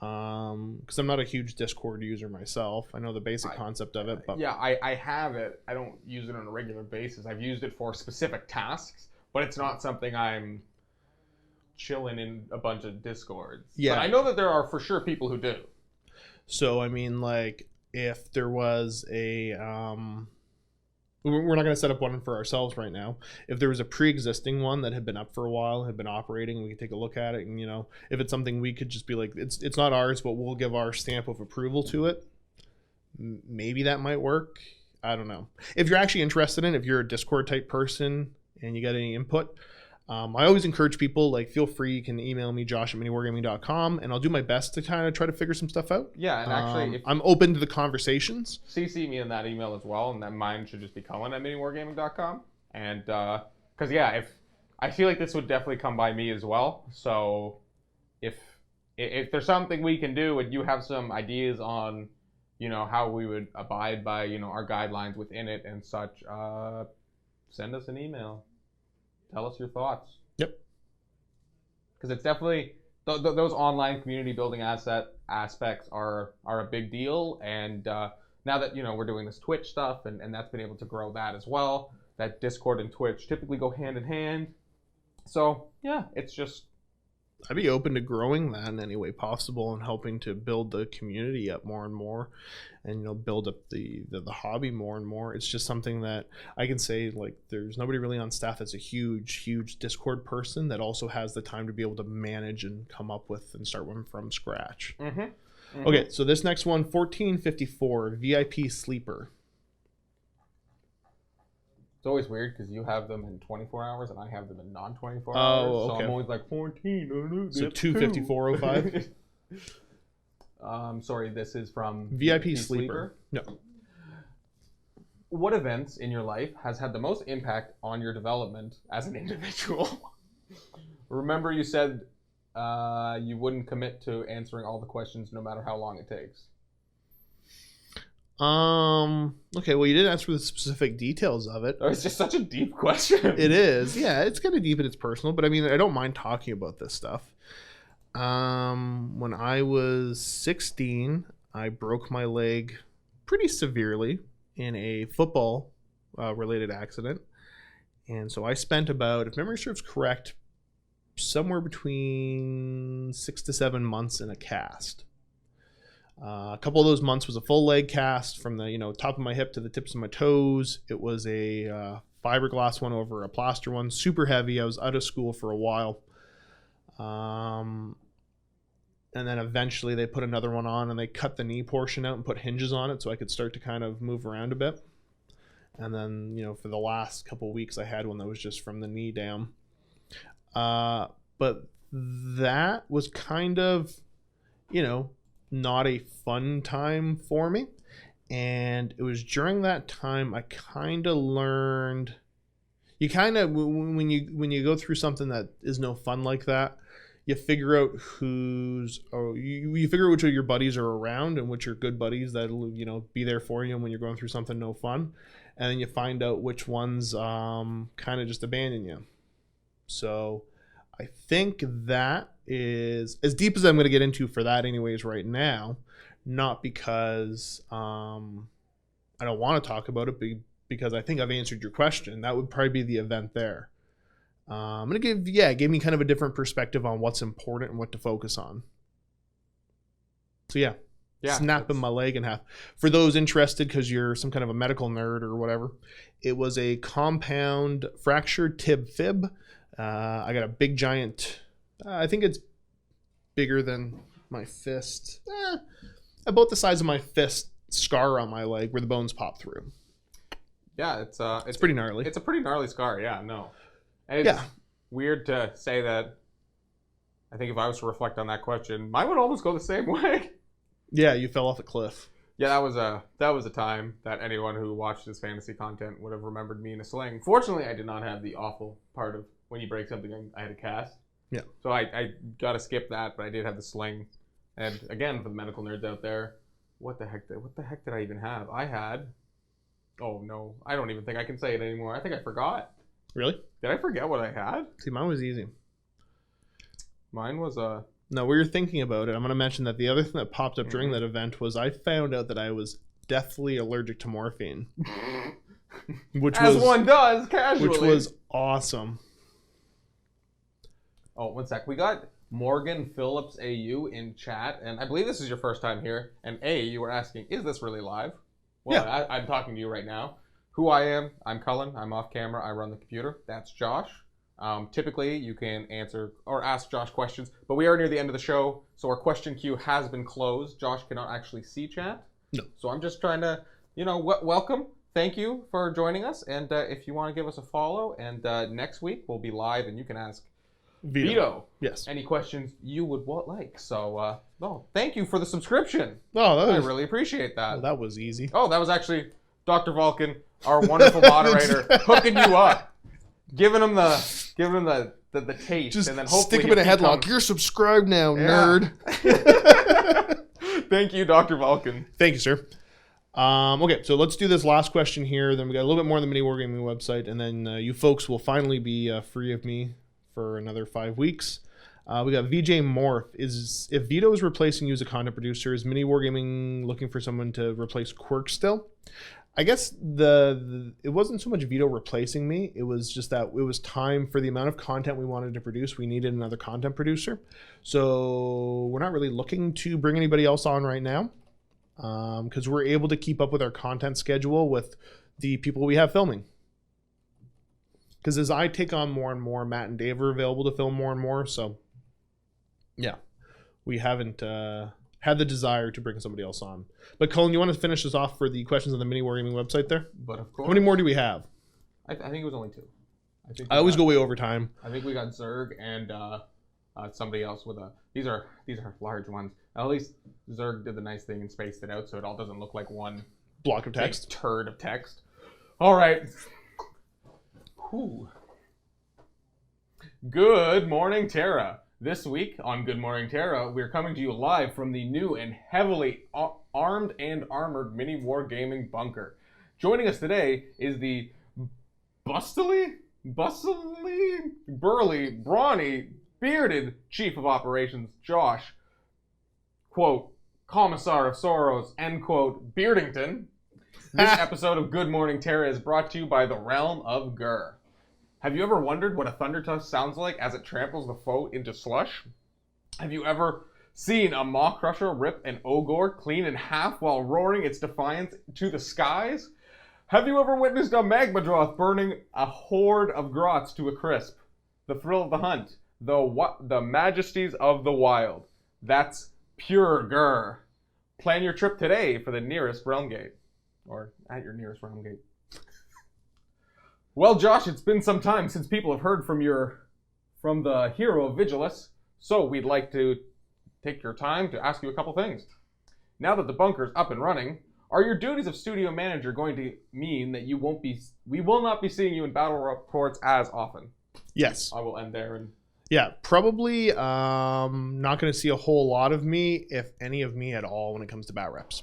because I'm not a huge Discord user myself. I know the basic concept of it, but yeah, I have it. I don't use it on a regular basis. I've used it for specific tasks, but it's not something I'm chilling in a bunch of Discords. Yeah, but I know that there are for sure people who do. So I mean, like, if there was a we're not going to set up one for ourselves right now. If there was a pre-existing one that had been up for a while, had been operating, we could take a look at it, and you know, if it's something we could just be like, it's not ours, but we'll give our stamp of approval to it. Maybe that might work. I don't know. If you're actually interested in it, if you're a Discord type person and you got any input, I always encourage people, like, feel free, you can email me, josh@miniwargaming.com, and I'll do my best to kind of try to figure some stuff out. Yeah, and actually, if I'm open to the conversations. CC me in that email as well, and that mine should just be Cullen@miniwargaming.com. And because yeah, if I feel like this would definitely come by me as well. So if there's something we can do, and you have some ideas on, you know, how we would abide by, you know, our guidelines within it and such, send us an email. Tell us your thoughts. Yep. Because it's definitely those online community building aspects are a big deal. And now that, you know, we're doing this Twitch stuff, and that's been able to grow that as well. That Discord and Twitch typically go hand in hand. So yeah, it's just, I'd be open to growing that in any way possible and helping to build the community up more and more, and, you know, build up the hobby more and more. It's just something that I can say, like, there's nobody really on staff that's a huge Discord person that also has the time to be able to manage and come up with and start one from scratch. Okay, so this next one, 1454 VIP Sleeper. It's always weird because you have them in 24 hours and I have them in non-24 hours. Oh, okay. So I'm always like 14. So 25405. Sorry, this is from VIP Sleeper. No. What events in your life has had the most impact on your development as an individual? Remember, you said you wouldn't commit to answering all the questions no matter how long it takes. Okay, well, you didn't ask for the specific details of it. Oh, it's just such a deep question. It is. Yeah, it's kind of deep and it's personal, but I mean, I don't mind talking about this stuff. When I was 16, I broke my leg pretty severely in a football related accident. And so I spent about, if memory serves correct, somewhere between 6 to 7 months in a cast. A couple of those months was a full leg cast from the, you know, top of my hip to the tips of my toes. It was a fiberglass one over a plaster one, super heavy. I was out of school for a while. And then eventually they put another one on and they cut the knee portion out and put hinges on it so I could start to kind of move around a bit. And then, you know, for the last couple of weeks I had one that was just from the knee down. But that was kind of, you know, not a fun time for me. And it was during that time I kind of learned, you kind of, when you go through something that is no fun like that, you figure out you figure out which of your buddies are around and which are good buddies that'll, you know, be there for you when you're going through something no fun. And then you find out which ones kind of just abandon you. So I think that is as deep as I'm going to get into for that anyways right now, not because I don't want to talk about it, because I think I've answered your question. That would probably be the event there. I'm gonna gave me kind of a different perspective on what's important and what to focus on. So yeah, snapping my leg in half. For those interested, because you're some kind of a medical nerd or whatever, it was a compound fractured tib fib. I got a big giant. I think it's bigger than my fist, about the size of my fist scar on my leg where the bones pop through. Yeah, it's pretty gnarly. It's a pretty gnarly scar. Yeah, no. And it's weird to say that. I think if I was to reflect on that question, mine would almost go the same way. Yeah, you fell off a cliff. Yeah, that was a time that anyone who watched this fantasy content would have remembered me in a sling. Fortunately, I did not have the awful part of when you break something, I had a cast. Yeah. So I got to skip that, but I did have the sling. And again, for the medical nerds out there, what the heck did I even have? I had. Oh no, I don't even think I can say it anymore. I think I forgot. Really? Did I forget what I had? See, mine was easy. Mine was No, we were thinking about it. I'm going to mention that the other thing that popped up during that event was I found out that I was deathly allergic to morphine. One does, casually. Which was awesome. Oh, one sec. We got Morgan Phillips AU in chat, and I believe this is your first time here. And you were asking, is this really live? Well, yeah. I'm talking to you right now. Who I am, I'm Cullen. I'm off camera. I run the computer. That's Josh. Typically, you can answer or ask Josh questions, but we are near the end of the show, so our question queue has been closed. Josh cannot actually see chat. No. So I'm just trying to, welcome. Thank you for joining us, and if you want to give us a follow, and next week we'll be live, and you can ask Vito. Yes. Any questions you would like. So, thank you for the subscription. Oh, I really appreciate that. Well, that was easy. Oh, that was actually Dr. Vulcan, our wonderful moderator, hooking you up, giving him the taste, just and then hopefully stick him in a headlock. You're subscribed now, nerd. Thank you, Dr. Vulcan. Thank you, sir. Okay, so let's do this last question here. Then we got a little bit more on the MiniWarGaming website, and then you folks will finally be free of me for another 5 weeks. We got VJ Morph. If Vito is replacing you as a content producer, is MiniWarGaming looking for someone to replace Quirk still? I guess it wasn't so much Vito replacing me. It was just that it was time for the amount of content we wanted to produce. We needed another content producer. So we're not really looking to bring anybody else on right now because we're able to keep up with our content schedule with the people we have filming. Because as I take on more and more, Matt and Dave are available to film more and more. So, yeah, we haven't had the desire to bring somebody else on. But, Cullen, you want to finish this off for the questions on the MiniWarGaming website there? But of course. How many more do we have? I think it was only 2. I always go way over time. I think we got Zerg and somebody else with these are large ones. At least Zerg did the nice thing and spaced it out so it all doesn't look like one block of text. Turd of text. All right. Whew. Good morning, Tara. This week on Good Morning Tara, we're coming to you live from the new and heavily armed and armored MiniWarGaming bunker. Joining us today is the bustily, burly, brawny, bearded Chief of Operations, Josh, quote, Commissar of Sorrows, end quote, Beardington. This episode of Good Morning Tara is brought to you by the Realm of Gur. Have you ever wondered what a Thundertusk sounds like as it tramples the foe into slush? Have you ever seen a Maw Crusher rip an Ogre clean in half while roaring its defiance to the skies? Have you ever witnessed a Magmadroth burning a horde of grots to a crisp? The thrill of the hunt, the majesties of the wild. That's pure Gur. Plan your trip today for the nearest realm gate. Or at your nearest realm gate. Well, Josh, it's been some time since people have heard from the hero of Vigilus, so we'd like to take your time to ask you a couple things. Now that the bunker's up and running, are your duties of studio manager going to mean that we will not be seeing you in battle reports as often? Yes. I will end there. Yeah, probably not going to see a whole lot of me, if any of me at all, when it comes to bat reps.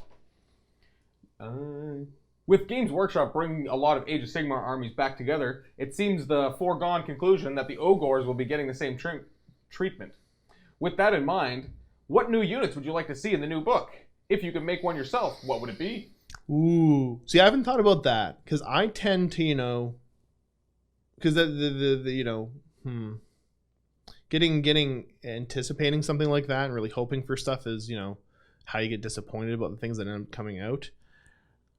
With Games Workshop bringing a lot of Age of Sigmar armies back together, it seems the foregone conclusion that the Ogres will be getting the same treatment. With that in mind, what new units would you like to see in the new book? If you could make one yourself, what would it be? Ooh, see, I haven't thought about that because I tend to, because the Getting anticipating something like that and really hoping for stuff is, how you get disappointed about the things that end up coming out.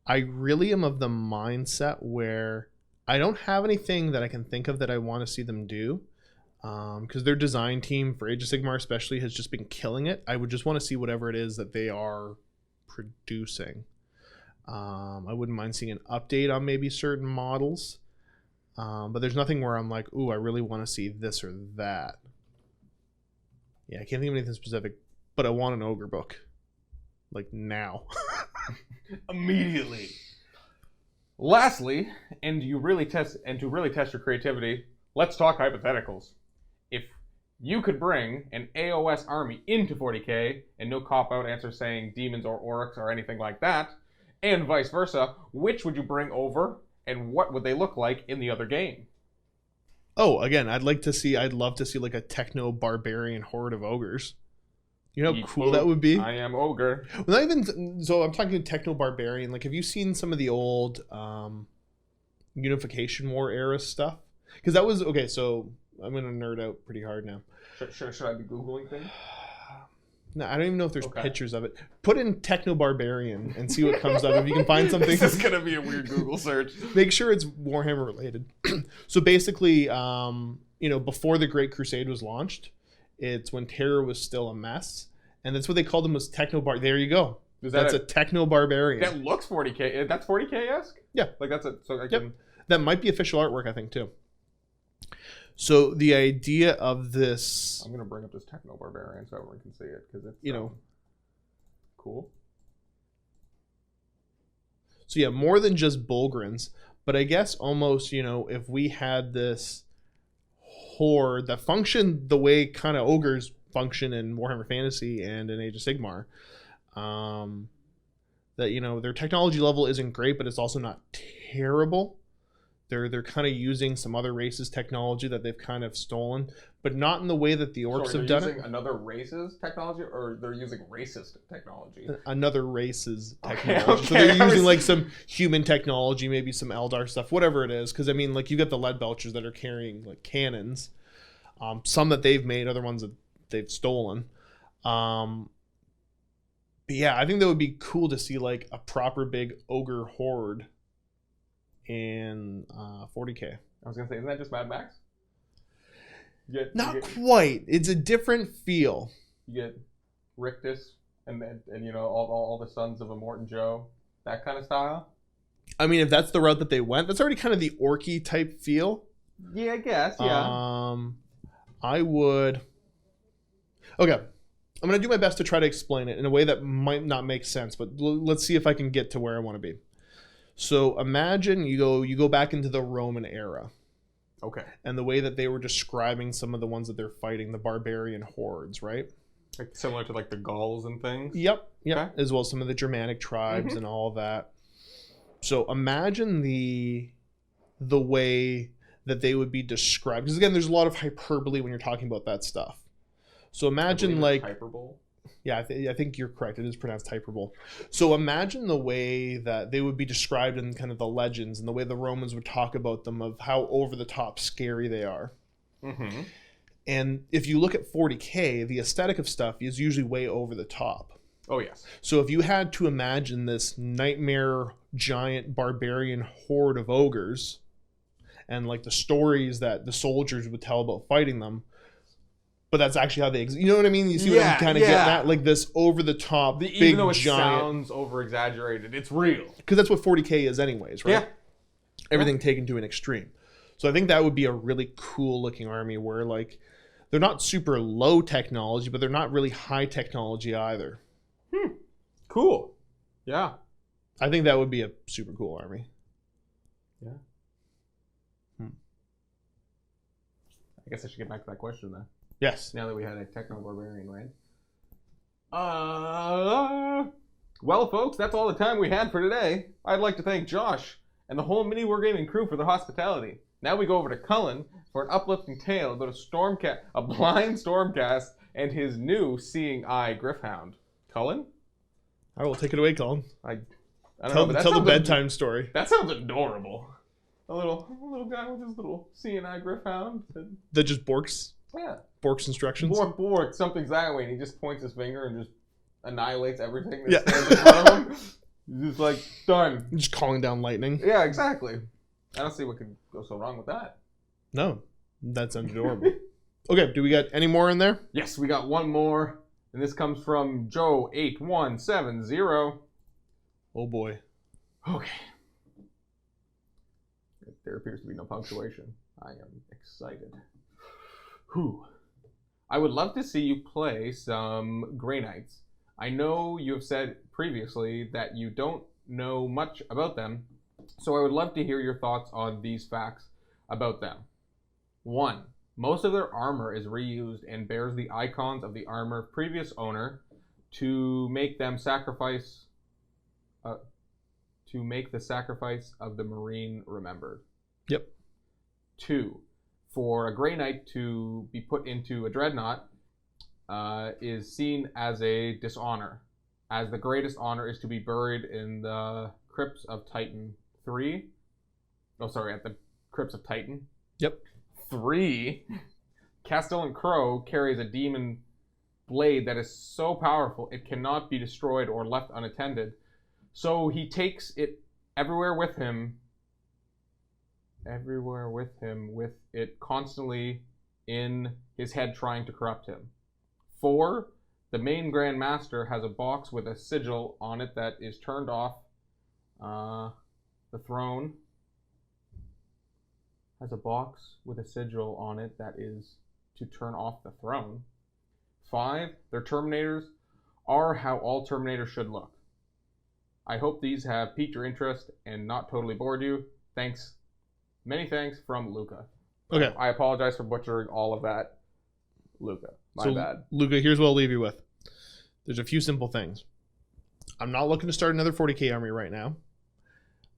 I really am of the mindset where I don't have anything that I can think of that I want to see them do. Because their design team for Age of Sigmar especially has just been killing it. I would just want to see whatever it is that they are producing. I wouldn't mind seeing an update on maybe certain models. But there's nothing where I'm like, ooh, I really want to see this or that. Yeah, I can't think of anything specific, but I want an ogre book. Like now. Immediately. Lastly, and to really test your creativity, let's talk hypotheticals. If you could bring an AOS army into 40k, and no cop-out answer saying demons or orcs or anything like that, and vice versa, which would you bring over, and what would they look like in the other game? Oh, again, I'd love to see like a techno-barbarian horde of ogres. You know how cool that would be? I am ogre. Well, not even, so I'm talking techno-barbarian. Like, have you seen some of the old Unification War era stuff? Because that was, okay, so I'm going to nerd out pretty hard now. Should I be Googling things? No, I don't even know if there's pictures of it. Put in techno-barbarian and see what comes up. If you can find something. This is going to be a weird Google search. Make sure it's Warhammer related. So basically, before the Great Crusade was launched, it's when Terror was still a mess. And that's what they called them, was techno-bar. There you go. That's a techno-barbarian. That looks 40k. That's 40k-esque? Yeah. Like that's it. So Yep. That might be official artwork, I think, too. So the idea of this... I'm going to bring up this techno-barbarian so everyone can see it, because it's, cool. So yeah, more than just Bulgrins, but I guess almost, if we had this horde that functioned the way kind of ogres function in Warhammer Fantasy and in Age of Sigmar, that, their technology level isn't great, but it's also not terrible. They're kind of using some other races' technology that they've kind of stolen, but not in the way that the orcs have done it. They're using another race's technology, or they're using racist technology? Another race's technology. Okay. So they're using like some human technology, maybe some Eldar stuff, whatever it is. Because I mean, like, you got the lead belchers that are carrying like cannons, some that they've made, other ones that they've stolen. But yeah, I think that would be cool to see like a proper big ogre horde in 40k. I was gonna say, isn't that just Mad Max? Not quite. It's a different feel. You get Rictus and all the sons of Immortan Joe, that kind of style. I mean, if that's the route that they went, that's already kind of the orky type feel. Yeah, I guess. Yeah. I would. Okay, I'm gonna do my best to try to explain it in a way that might not make sense, but let's see if I can get to where I want to be. So imagine you go back into the Roman era. Okay. And the way that they were describing some of the ones that they're fighting, the barbarian hordes, right? Like similar to like the Gauls and things? Yep. Okay. As well as some of the Germanic tribes and all of that. So imagine the way that they would be described. Because again, there's a lot of hyperbole when you're talking about that stuff. So imagine like... Hyperbole? Yeah, I think you're correct. It is pronounced hyperbole. So imagine the way that they would be described in kind of the legends and the way the Romans would talk about them, of how over-the-top scary they are. Mm-hmm. And if you look at 40k, the aesthetic of stuff is usually way over the top. Oh, yes. So if you had to imagine this nightmare, giant, barbarian horde of ogres, and like the stories that the soldiers would tell about fighting them, but that's actually how they exist. You know what I mean? You see what I'm kind of getting at? Like this over-the-top, big, even though it giant... sounds over-exaggerated, it's real. Because that's what 40k is anyways, right? Yeah. Everything taken to an extreme. So I think that would be a really cool-looking army where, like, they're not super low technology, but they're not really high technology either. Cool. Yeah. I think that would be a super cool army. Yeah. I guess I should get back to that question then. Yes. Now that we had a techno-barbarian, right? Well, folks, that's all the time we had for today. I'd like to thank Josh and the whole MiniWarGaming crew for their hospitality. Now we go over to Cullen for an uplifting tale about a blind Stormcast and his new Seeing Eye Griffhound. Cullen? I will take it away, Colin. I don't know, but tell the bedtime story. That sounds adorable. A little guy with his little CNI Griffhound. That just borks Yeah. instructions. Bork, something's that way, and he just points his finger and just annihilates everything that stands in front of him. He's just like, done. Just calling down lightning. Yeah, exactly. I don't see what could go so wrong with that. No, that sounds adorable. Okay, do we got any more in there? Yes, we got one more, and this comes from Joe8170. Oh boy. Okay. There appears to be no punctuation. I am excited. Whew. I would love to see you play some Grey Knights. I know you have said previously that you don't know much about them, so I would love to hear your thoughts on these facts about them. 1. Most of their armor is reused and bears the icons of the armor previous owner to make them sacrifice to make the sacrifice of the Marine remembered. Yep. 2. For a Grey Knight to be put into a Dreadnought is seen as a dishonor, as the greatest honor is to be buried in the Crypts of Titan 3. Oh, sorry, at the Crypts of Titan. Yep. 3. Castellan Crow carries a demon blade that is so powerful it cannot be destroyed or left unattended. So he takes it everywhere with him, with it constantly in his head trying to corrupt him. 4. The main Grand Master has a box with a sigil on it that is turned off. The throne has a box with a sigil on it that is to turn off the throne. 5. Their Terminators are how all Terminators should look. I hope these have piqued your interest and not totally bored you. Thanks. Many thanks from Luca. Okay. I apologize for butchering all of that. Luca. My bad. Luca, here's what I'll leave you with. There's a few simple things. I'm not looking to start another 40k army right now.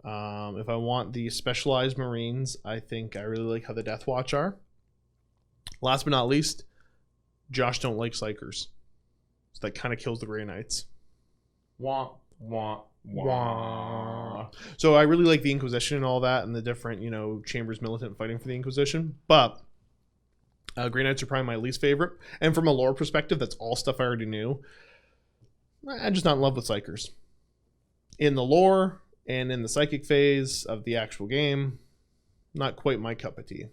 If I want the specialized Marines, I think I really like how the Death Watch are. Last but not least, Josh don't like Psychers. So that kind of kills the Grey Knights. Wah, wah, wah. So I really like the Inquisition and all that, and the different, Chambers militant fighting for the Inquisition. But Grey Knights are probably my least favorite. And from a lore perspective, that's all stuff I already knew. I'm just not in love with Psychers. In the lore and in the psychic phase of the actual game, not quite my cup of tea.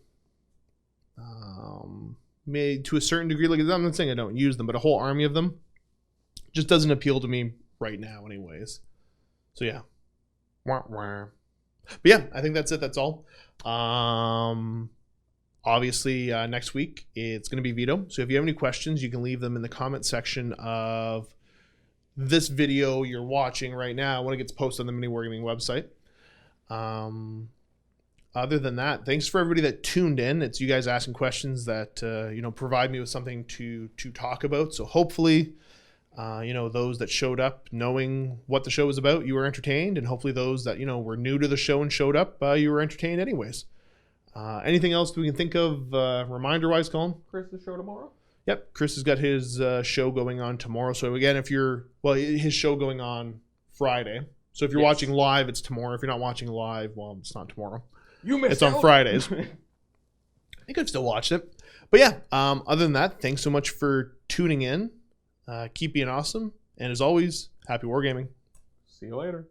Maybe to a certain degree, like I'm not saying I don't use them, but a whole army of them just doesn't appeal to me right now anyways. So yeah. But yeah, I think that's it. That's all. Obviously, next week it's going to be Veto. So if you have any questions, you can leave them in the comment section of this video you're watching right now when it gets posted on the MiniWarGaming website. Other than that, thanks for everybody that tuned in. It's you guys asking questions that provide me with something to talk about. So hopefully, those that showed up knowing what the show was about, you were entertained, and hopefully those that were new to the show and showed up, you were entertained anyways. Anything else we can think of reminder-wise, Colin? Chris, the show tomorrow? Yep, Chris has got his show going on tomorrow. So again, his show going on Friday. So if you're watching live, it's tomorrow. If you're not watching live, well, it's not tomorrow. You missed It's on Fridays. I think I've still watched it. But yeah, other than that, thanks so much for tuning in. Keep being awesome. And as always, happy wargaming. See you later.